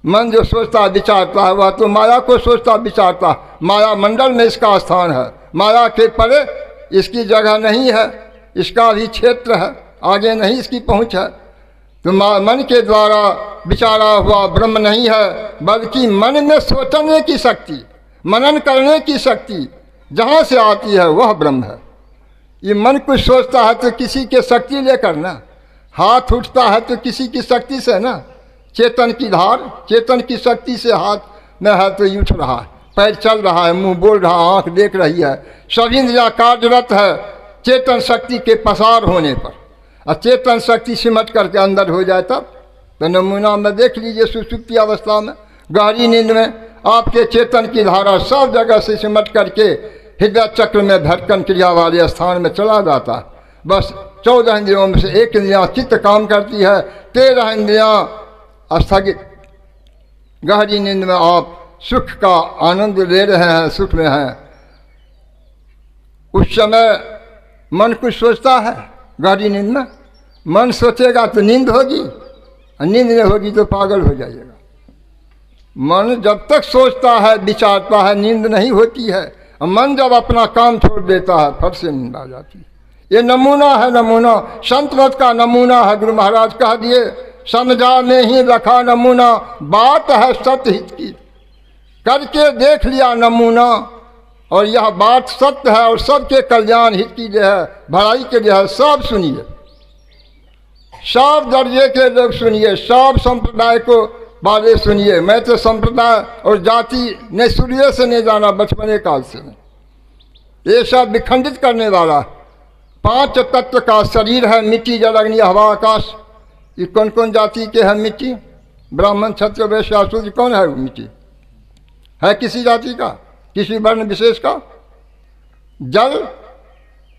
मन जो सोचता विचारता है वह तो माया को सोचता विचारता। माया मंडल में इसका स्थान है, माया के परे इसकी जगह नहीं है, इसका भी क्षेत्र है, आगे नहीं इसकी पहुँच है। तो मन के द्वारा विचारा हुआ ब्रह्म नहीं है, बल्कि मन में सोचने की शक्ति, मनन करने की शक्ति जहाँ से आती है वह ब्रह्म है। ये मन कुछ सोचता है तो किसी के शक्ति लेकर ना, हाथ उठता है तो किसी की शक्ति से ना, चेतन की धार, चेतन की शक्ति से हाथ में है तो ये उठ रहा है, पैर चल रहा है, मुंह बोल रहा है, आँख देख रही है, सभी इंद्रियाँ कार्यरत है चेतन शक्ति के पसार होने पर। और चेतन शक्ति सिमट करके अंदर हो जाए तब तो नमूना में देख लीजिए, सुषुप्ति अवस्था में, गहरी नींद में आपके चेतन की धारा सब जगह से सिमट करके हृदय चक्र में धड़कन क्रिया वाले स्थान में चला जाता है। बस 14 इंद्रियों में से एक इंद्रियाँ चित्त काम करती है, 13 इंद्रियाँ स्थगित। गहरी नींद में आप सुख का आनंद ले रहे हैं, सुख में हैं। उस समय मन कुछ सोचता है, गहरी नींद में मन सोचेगा तो नींद होगी, और नींद नहीं होगी तो पागल हो जाइएगा। मन जब तक सोचता है, विचारता है, नींद नहीं होती है। और मन जब अपना काम छोड़ देता है, फट से नींद आ जाती है। ये नमूना है, नमूना संत मत का नमूना है। गुरु महाराज कह दिए, समझा में ही रखा नमूना, बात है सत्य हित की, करके देख लिया नमूना। और यह बात सत्य है और सबके कल्याण हित की जो है, भलाई के जो है, सब सुनिए, सब दर्जे के लोग सुनिए, सब संप्रदाय को वाले सुनिए। मैं तो संप्रदाय और जाति ने सूर्य से नहीं जाना, बचपने काल से नहीं। ये सब विखंडित करने वाला 5 तत्व का शरीर है, मिट्टी जल अग्नि हवा आकाश। ये कौन कौन जाति के हैं मिट्टी? ब्राह्मण क्षत्रिय वैश्य शूद्र, कौन है वो मिट्टी? है किसी जाति का, किसी वर्ण विशेष का? जल,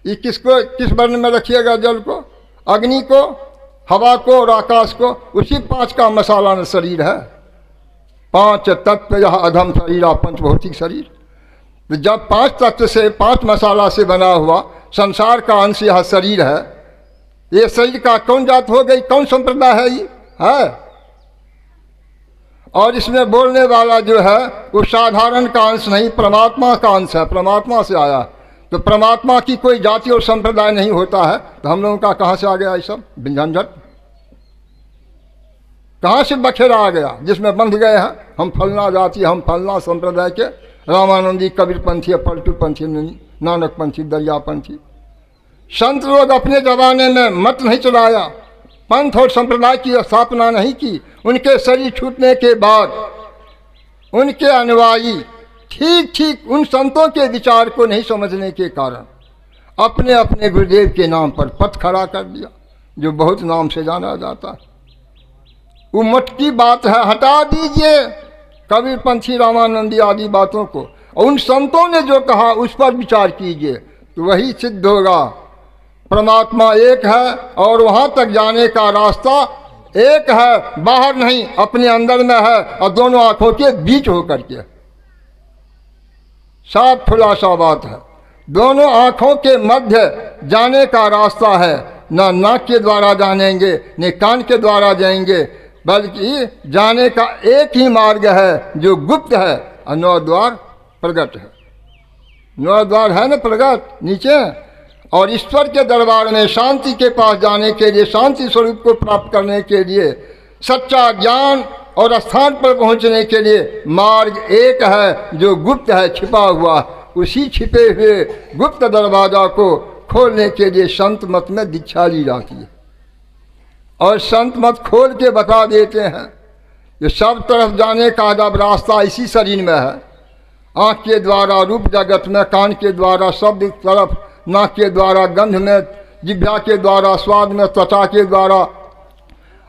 ये किसको, किस वर्ण में रखिएगा? जल को, अग्नि को, हवा को और आकाश को। उसी 5 का मसाला न शरीर है। 5 तत्व यह अधम शरीर, पंचभौतिक शरीर। तो जब 5 तत्व से, 5 मसाला से बना हुआ संसार का अंश यह शरीर है, ये शरीर का कौन जात हो गई, कौन संप्रदाय है? ये है। और इसमें बोलने वाला जो है वो साधारण का अंश नहीं, परमात्मा का अंश है, परमात्मा से आया। तो परमात्मा की कोई जाति और संप्रदाय नहीं होता है, तो हम लोगों का कहाँ से आ गया ये सब झंझट? कहाँ से बखेरा आ गया जिसमें बंध गए हैं? हम फलना जाति, हम फलना संप्रदाय के, रामानंदी, कबीर पंथी, पलटू पंथी, नानक पंथी, दरिया पंथी। संत लोग अपने जमाने में मत नहीं चलाया, पंथ और संप्रदाय की स्थापना नहीं की। उनके शरीर छूटने के बाद उनके अनुयायी ठीक ठीक उन संतों के विचार को नहीं समझने के कारण अपने अपने गुरुदेव के नाम पर पथ खड़ा कर दिया, जो बहुत नाम से जाना जाता है। वो मटकी बात है, हटा दीजिए कबीर पंथी, रामानंदी आदि बातों को, और उन संतों ने जो कहा उस पर विचार कीजिए, तो वही सिद्ध होगा। परमात्मा एक है और वहाँ तक जाने का रास्ता एक है, बाहर नहीं, अपने अंदर में है, और दोनों आंखों के बीच होकर के। साफ खुलासा बात है, दोनों आंखों के मध्य जाने का रास्ता है। न नाक के द्वारा जानेंगे, न कान के द्वारा जाएंगे, बल्कि जाने का एक ही मार्ग है जो गुप्त है, और 9 द्वार प्रकट है। 9 द्वार है न प्रकट नीचे। और ईश्वर के दरबार में शांति के पास जाने के लिए, शांति स्वरूप को प्राप्त करने के लिए, सच्चा ज्ञान और स्थान पर पहुंचने के लिए मार्ग एक है जो गुप्त है, छिपा हुआ। उसी छिपे हुए गुप्त दरवाजा को खोलने के लिए संत मत में दीक्षा ली जाती है, और संत मत खोल के बता देते हैं कि सब तरफ जाने का जब रास्ता इसी शरीर में है। आँख के द्वारा रूप जगत में, कान के द्वारा शब्द तरफ, नाक के द्वारा गंध में, जिह्वा के द्वारा स्वाद में, त्वचा के द्वारा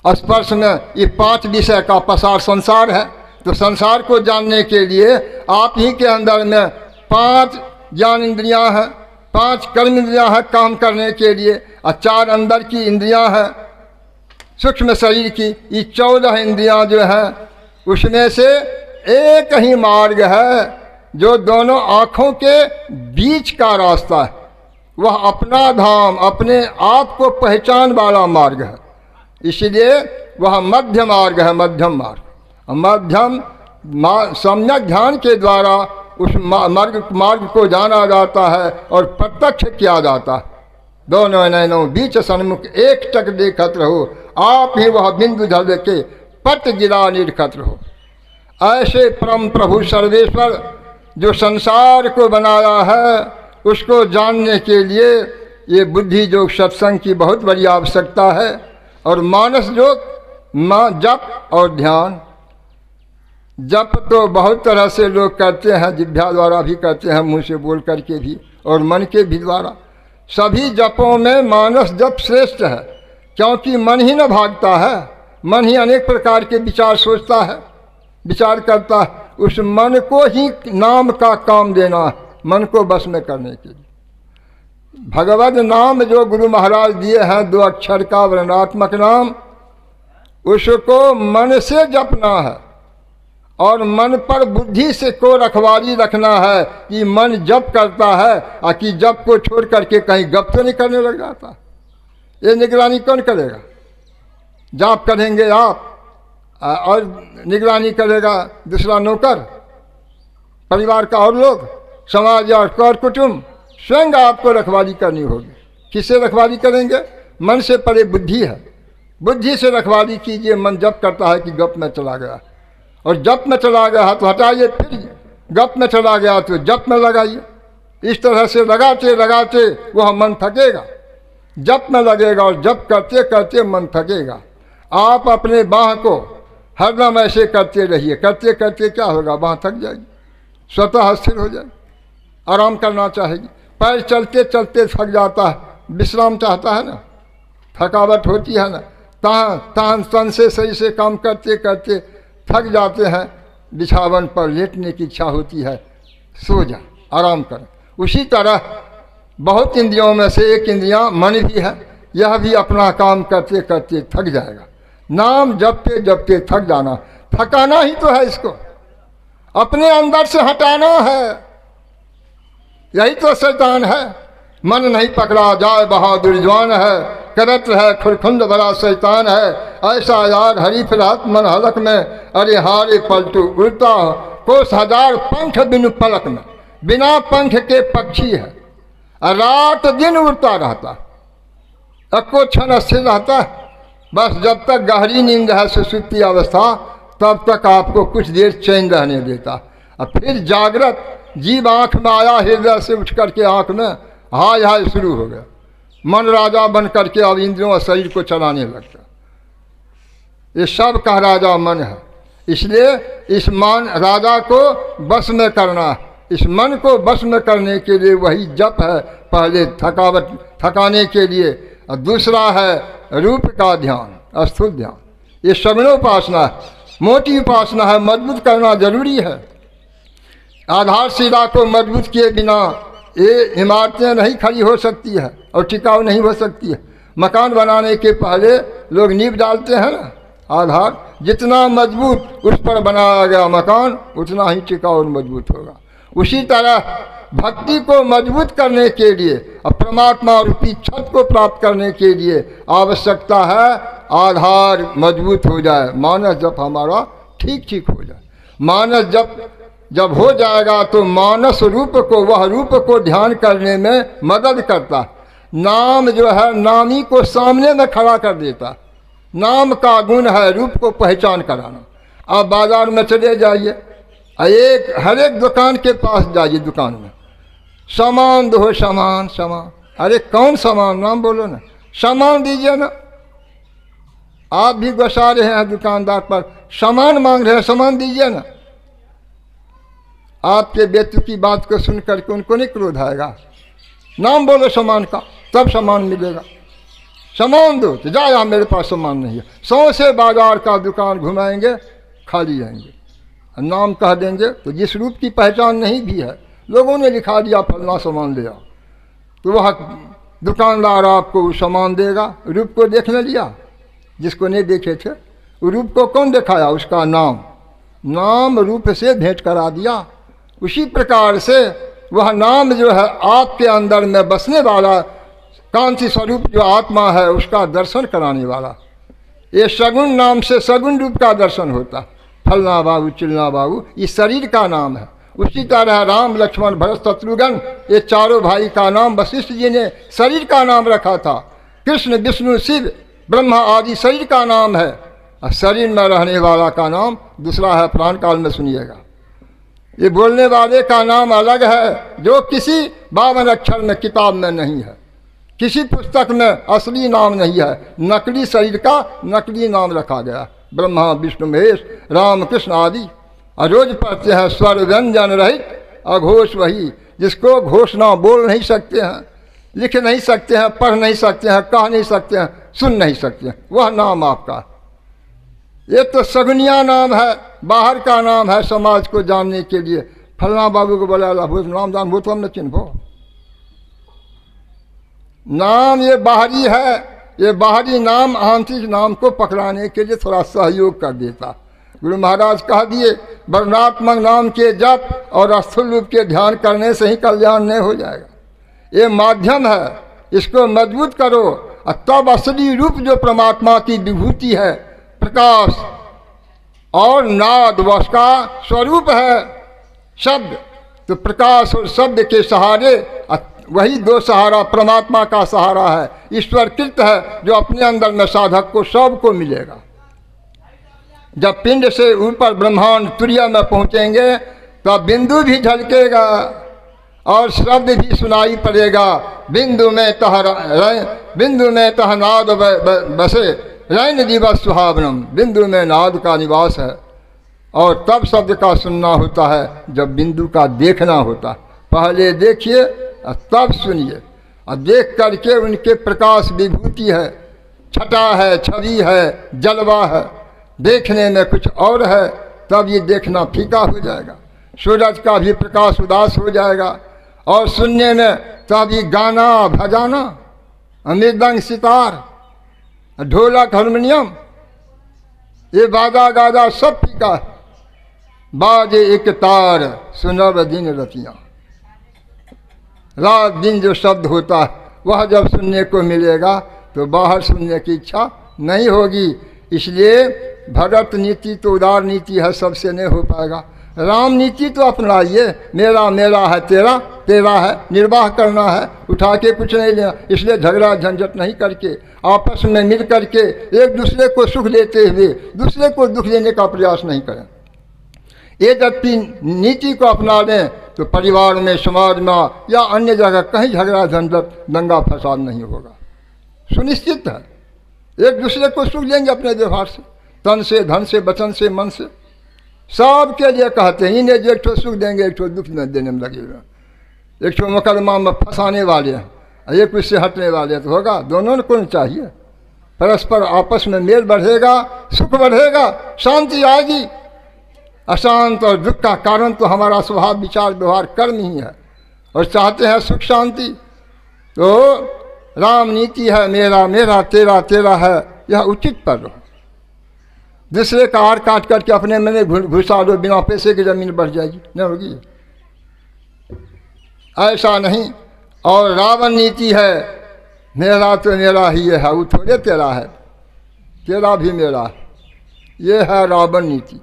स्पर्श में, ये 5 विषय का पसार संसार है। तो संसार को जानने के लिए आप ही के अंदर में 5 ज्ञान इंद्रियां हैं, 5 कर्म इंद्रियां हैं काम करने के लिए, और 4 अंदर की इंद्रियां हैं सूक्ष्म शरीर की। ये 14 इंद्रियां जो हैं, उसमें से एक ही मार्ग है जो दोनों आँखों के बीच का रास्ता है। वह अपना धाम, अपने आप को पहचान वाला मार्ग है, इसलिए वह मध्य मार्ग है, मध्यम मार्ग। मध्यम सम्यक ध्यान के द्वारा उस मार्ग को जाना जाता है और प्रत्यक्ष किया जाता है। दोनों नैनों बीच सन्मुख एक टक देखत रहो, आप ही वह बिंदु धर के पट गिरा निरखत रहो। ऐसे परम प्रभु सर्वेश्वर जो संसार को बनाया है, उसको जानने के लिए ये बुद्धि योग सत्संग की बहुत बड़ी आवश्यकता है। और मानस योग जप और ध्यान। जप तो बहुत तरह से लोग करते हैं, जिह्वा द्वारा भी करते हैं, मुंह से बोल करके भी, और मन के भी द्वारा। सभी जपों में मानस जप श्रेष्ठ है, क्योंकि मन ही न भागता है। मन ही अनेक प्रकार के विचार सोचता है, विचार करता है। उस मन को ही नाम का काम देना है, मन को बस में करने के लिए। भगवत नाम जो गुरु महाराज दिए हैं, 2 अक्षर का वर्णात्मक नाम, उसको मन से जपना है और मन पर बुद्धि से को रखवाली रखना है कि मन जप करता है और कि जप को छोड़ करके कहीं गप तो नहीं करने लग जाता। ये निगरानी कौन करेगा? जाप करेंगे आप और निगरानी करेगा दूसरा नौकर, परिवार का और लोग, समाज और कर कुटुंब। स्वयं आपको रखवाली करनी होगी। किससे रखवाली करेंगे? मन से परे बुद्धि है, बुद्धि से रखवाली कीजिए। मन जप करता है कि गप में चला गया, और जप में चला गया तो हटाइए, फिर गप में चला गया तो जप में लगाइए। इस तरह से लगाते लगाते वह मन थकेगा, जप में लगेगा, और जप करते करते मन थकेगा। आप अपने बाँह को हरदम ऐसे करते रहिए, करते करते क्या होगा? बाँह थक जाएगी, स्वतः स्थिर हो जाएगी, आराम करना चाहेगी। पैर चलते चलते थक जाता है, विश्राम चाहता है ना, थकावट होती है ना, तान तन से सही से काम करते करते थक जाते हैं, बिछावन पर लेटने की इच्छा होती है, सो जा, आराम कर। उसी तरह बहुत इंद्रियों में से एक इंद्रियां मन भी है, यह भी अपना काम करते करते थक जाएगा। नाम जपते जपते थक जाना, थकाना ही तो है, इसको अपने अंदर से हटाना है। यही तो शैतान है। मन नहीं पकड़ा जाए बहादुर जवान है, करत है खुरखुंड बड़ा शैतान है। ऐसा यार हरीफ रात मन हलक में, अरे हारे पलटू उड़ता कोस हजार पंख बिनु पलक में। बिना पंख के पक्षी है, रात दिन उड़ता रहता, अक्को क्षण स्थिर रहता। बस जब तक गहरी नींद है, सुसुप्ति अवस्था, तब तक आपको कुछ देर चैन रहने देता। और फिर जागृत जीव आँख में आया, हृदय से उठ करके आँख में हाय हाय शुरू हो गया। मन राजा बन करके अब इंद्रियों और शरीर को चलाने लगता। ये सब का राजा मन है। इसलिए इस मान राजा को बस में करना, इस मन को बस में करने के लिए वही जप है। पहले थकावट थकाने के लिए, और दूसरा है रूप का ध्यान, स्थूल ध्यान। ये श्रवणोपासना है, मोटी उपासना है, मजबूत करना जरूरी है। आधारशिला को मजबूत किए बिना ये इमारतें नहीं खड़ी हो सकती है और टिकाऊ नहीं हो सकती है। मकान बनाने के पहले लोग नींव डालते हैं ना, आधार। जितना मजबूत उस पर बनाया गया मकान, उतना ही टिकाऊ और मजबूत होगा। उसी तरह भक्ति को मजबूत करने के लिए और परमात्मा रूपी छत को प्राप्त करने के लिए आवश्यकता है आधार मजबूत हो जाए, मानस जप हमारा ठीक ठीक हो जाए। मानस जप जब हो जाएगा तो मानस रूप को, वह रूप को ध्यान करने में मदद करता। नाम जो है नामी को सामने में खड़ा कर देता। नाम का गुण है रूप को पहचान कराना। आप बाजार में चले जाइए, हर एक दुकान के पास जाइए, दुकान में सामान दो, सामान सामान। अरे कौन सामान? नाम बोलो ना, सामान दीजिए ना। आप भी गुस्सा रहे हैं दुकानदार पर, सामान मांग रहे हैं, सामान दीजिए ना। आपके व्यक्ति की बात को सुन करके उनको नहीं क्रोध आएगा? नाम बोलो सामान का, तब सामान मिलेगा। सामान दो तो जाए, मेरे पास सामान नहीं है। 100 से बाजार का दुकान घुमाएंगे, खाली जाएंगे। नाम कह देंगे तो जिस रूप की पहचान नहीं भी है, लोगों ने लिखा दिया फलना सामान ले आओ, तो वह दुकानदार आपको वो सामान देगा। रूप को देखने लिया, जिसको नहीं देखे थे वो रूप को कौन दिखाया? उसका नाम। नाम रूप से भेंट करा दिया। उसी प्रकार से वह नाम जो है आपके अंदर में बसने वाला कांति स्वरूप जो आत्मा है, उसका दर्शन कराने वाला। ये सगुण नाम से सगुण रूप का दर्शन होता। फलना बाबू चिलना बाबू ये शरीर का नाम है। उसी तरह राम लक्ष्मण भरत शत्रुघ्न ये चारों भाई का नाम वशिष्ठ जी ने शरीर का नाम रखा था। कृष्ण विष्णु शिव ब्रह्मा आदि शरीर का नाम है, और शरीर में रहने वाला का नाम दूसरा है। प्राण काल में सुनिएगा, ये बोलने वाले का नाम अलग है, जो किसी 52 अक्षर में किताब में नहीं है। किसी पुस्तक में असली नाम नहीं है, नकली शरीर का नकली नाम रखा गया। ब्रह्मा विष्णु महेश राम कृष्ण आदि, और रोज पढ़ते हैं स्वर व्यंजन रहित अघोष वही, जिसको घोषणा बोल नहीं सकते हैं, लिख नहीं सकते हैं, पढ़ नहीं सकते हैं, कह नहीं सकते हैं, सुन नहीं सकते हैं, वह नाम आपका। ये तो सगुनिया नाम है, बाहर का नाम है समाज को जानने के लिए। फलना बाबू को बोला भूत नाम जान भूत हम न चिन्हो। नाम ये बाहरी है, ये बाहरी नाम आंतरिक नाम को पकड़ाने के लिए थोड़ा सहयोग कर देता। गुरु महाराज कह दिए वर्णात्मक नाम के जप और स्थूल रूप के ध्यान करने से ही कल्याण नहीं हो जाएगा। ये माध्यम है, इसको मजबूत करो और तब असली रूप जो परमात्मा की विभूति है, प्रकाश और नाद उसका स्वरूप है शब्द, तो प्रकाश और शब्द के सहारे वही दो सहारा परमात्मा का सहारा है, ईश्वर कृत है, जो अपने अंदर में साधक को सबको मिलेगा। जब पिंड से ऊपर ब्रह्मांड तुर्य में पहुंचेंगे तो बिंदु भी झलकेगा और शब्द भी सुनाई पड़ेगा। बिंदु में तह नाद बसे रैन दिवस सुहावनम, बिंदु में नाद का निवास है। और तब शब्द का सुनना होता है जब बिंदु का देखना होता है। पहले देखिए और तब सुनिए, और देख करके उनके प्रकाश विभूति है, छटा है, छवि है, जलवा है। देखने में कुछ और है, तब ये देखना फीका हो जाएगा, सूरज का भी प्रकाश उदास हो जाएगा। और सुनने में तब ये गाना भजाना, मृदंग सितार, ढोलक हारमोनियम, ये बाजा गाजा सब फीका है। बाजे एक तार सुनब दिन रतियाँ, रात दिन जो शब्द होता है वह जब सुनने को मिलेगा तो बाहर सुनने की इच्छा नहीं होगी। इसलिए भगत नीति तो उदार नीति है, सबसे नहीं हो पाएगा। राम नीति तो अपनाइए, मेरा मेरा है, तेरा तेरा है, निर्वाह करना है, उठा के कुछ नहीं लेना। इसलिए झगड़ा झंझट नहीं करके आपस में मिल करके एक दूसरे को सुख देते हुए दूसरे को दुख देने का प्रयास नहीं करें। ये जब नीति को अपना लें तो परिवार में, समाज में या अन्य जगह कहीं झगड़ा झंझट दंगा फसाद नहीं होगा, सुनिश्चित है। एक दूसरे को सुख देंगे अपने व्यवहार से, तन से, धन से, वचन से, मन से, सब के लिए कहते हैं। इन्हें जो एक ठो सुख देंगे एक ठो दुख में देने में लगेगा। एक ठो मुकदमा में फंसाने वाले हैं, एक उससे हटने वाले तो होगा। दोनों को चाहिए, परस्पर आपस में मेल बढ़ेगा, सुख बढ़ेगा, शांति आएगी। अशांत और दुख का कारण तो हमारा स्वभाव, विचार, व्यवहार, कर्म ही है, और चाहते हैं सुख शांति। तो राम नीति है मेरा मेरा, तेरा तेरा है, यह उचित पर रहो। दूसरे का आड़ काट करके अपने में घुसा दो, बिना पैसे की जमीन बढ़ जाएगी, नहीं होगी, ऐसा नहीं। और रावण नीति है मेरा तो मेरा ही है, वो थोड़े तेरा है, तेरा भी मेरा है, ये है रावण नीति।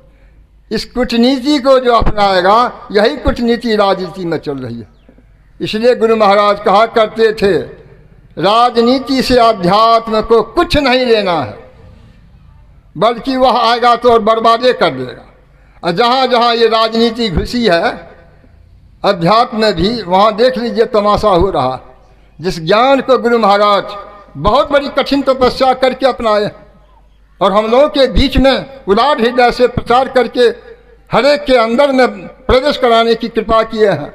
इस कूटनीति को जो अपनाएगा, यही कूटनीति राजनीति में चल रही है। इसलिए गुरु महाराज कहा करते थे राजनीति से अध्यात्म को कुछ नहीं लेना है, बल्कि वह आएगा तो और बर्बादे कर देगा। और जहाँ जहाँ ये राजनीति घुसी है अध्यात्म में भी, वहाँ देख लीजिए तमाशा हो रहा। जिस ज्ञान को गुरु महाराज बहुत बड़ी कठिन तपस्या करके अपनाए और हम लोगों के बीच में उदार हृदय से प्रचार करके हर एक के अंदर में प्रवेश कराने की कृपा किए हैं,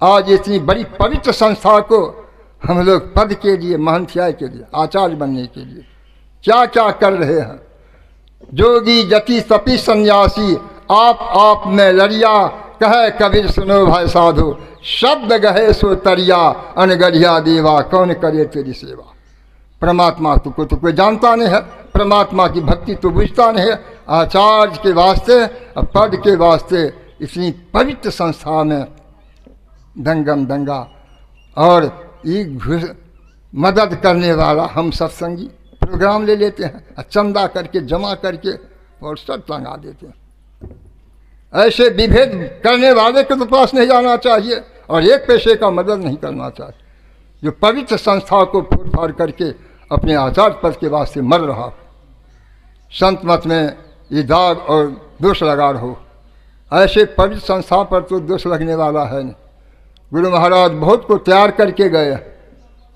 आज इतनी बड़ी पवित्र संस्था को हम लोग पद के लिए, महंतियाई के लिए, आचार्य बनने के लिए क्या क्या कर रहे हैं। जोगी जति तपी सन्यासी आप में लड़िया, कहे कबीर सुनो भाई साधु, शब्द गहे सो तरिया, अनगढ़िया देवा कौन करे तेरी सेवा। परमात्मा को तो कोई जानता नहीं है, परमात्मा की भक्ति तो बुझता नहीं है। आचार्य के वास्ते और पद के वास्ते इतनी पवित्र संस्था में दंगम दंगा और ये मदद करने वाला हम सत्संगी प्रोग्राम ले लेते हैं, चंदा करके जमा करके और सब टंगा देते हैं। ऐसे विभेद करने वाले के तो पास नहीं जाना चाहिए और एक पैसे का मदद नहीं करना चाहिए। जो पवित्र संस्था को फोड़ फाड़ करके अपने आचार्य पद के वास्ते मर रहा, संत मत में ये दाग और दोष लगा रहो, ऐसे पवित्र संस्था पर तो दोष लगने वाला है नहीं। गुरु महाराज बहुत को तैयार करके गए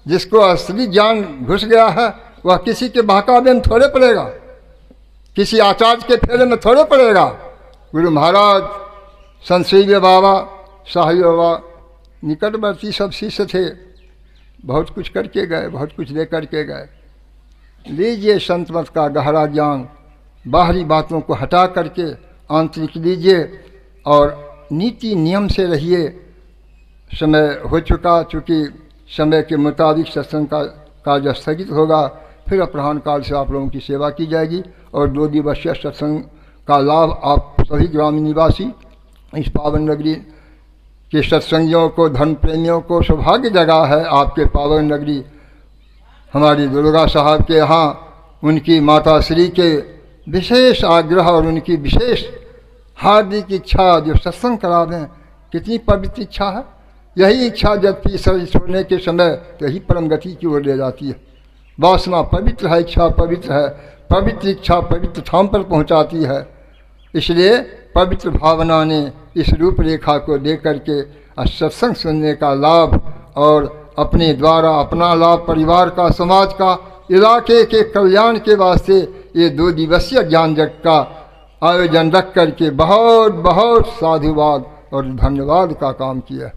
जिसको असली ज्ञान घुस गया है वह किसी के बहकावे में थोड़े पड़ेगा, किसी आचार्य के फेरे में थोड़े पड़ेगा। गुरु महाराज, संत श्री बाबा, साहिब बाबा, निकटवर्ती सब शिष्य थे, बहुत कुछ करके गए, बहुत कुछ दे करके गए। लीजिए संत मत का गहरा ज्ञान, बाहरी बातों को हटा करके आंतरिक लीजिए और नीति नियम से रहिए। समय हो चुका, चूँकि समय के मुताबिक सत्संग का कार्य स्थगित होगा, फिर अपराह्न काल से आप लोगों की सेवा की जाएगी और 2 दिवसीय सत्संग का लाभ आप सभी ग्रामीण निवासी इस पावन नगरी के सत्संगियों को, धर्म प्रेमियों को सौभाग्य जगह है आपके पावन नगरी हमारी दुर्गा साहब के यहाँ उनकी माता श्री के विशेष आग्रह और उनकी विशेष हार्दिक इच्छा जो सत्संग करा दें। कितनी पवित्र इच्छा है। यही इच्छा जब कि शरीर छोड़ने के समय यही परम गति की ओर ले जाती है। वासना पवित्र है, इच्छा पवित्र है, पवित्र इच्छा पवित्र धाम पर पहुंचाती है। इसलिए पवित्र भावना ने इस रूपरेखा को दे करके सत्संग सुनने का लाभ और अपने द्वारा अपना लाभ, परिवार का, समाज का, इलाके के कल्याण के वास्ते ये 2 दिवसीय ज्ञान जग का आयोजन रख करके बहुत बहुत साधुवाद और धन्यवाद का काम किया।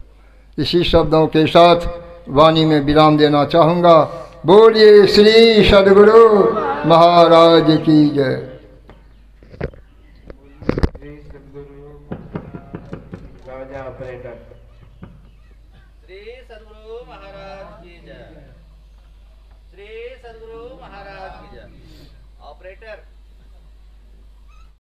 इसी शब्दों के साथ वाणी में विराम देना चाहूँगा। बोलिए श्री सद्गुरु महाराज की जय। श्री सद्गुरु महाराज की जय। श्री सद्गुरु महाराज की जय। ऑपरेटर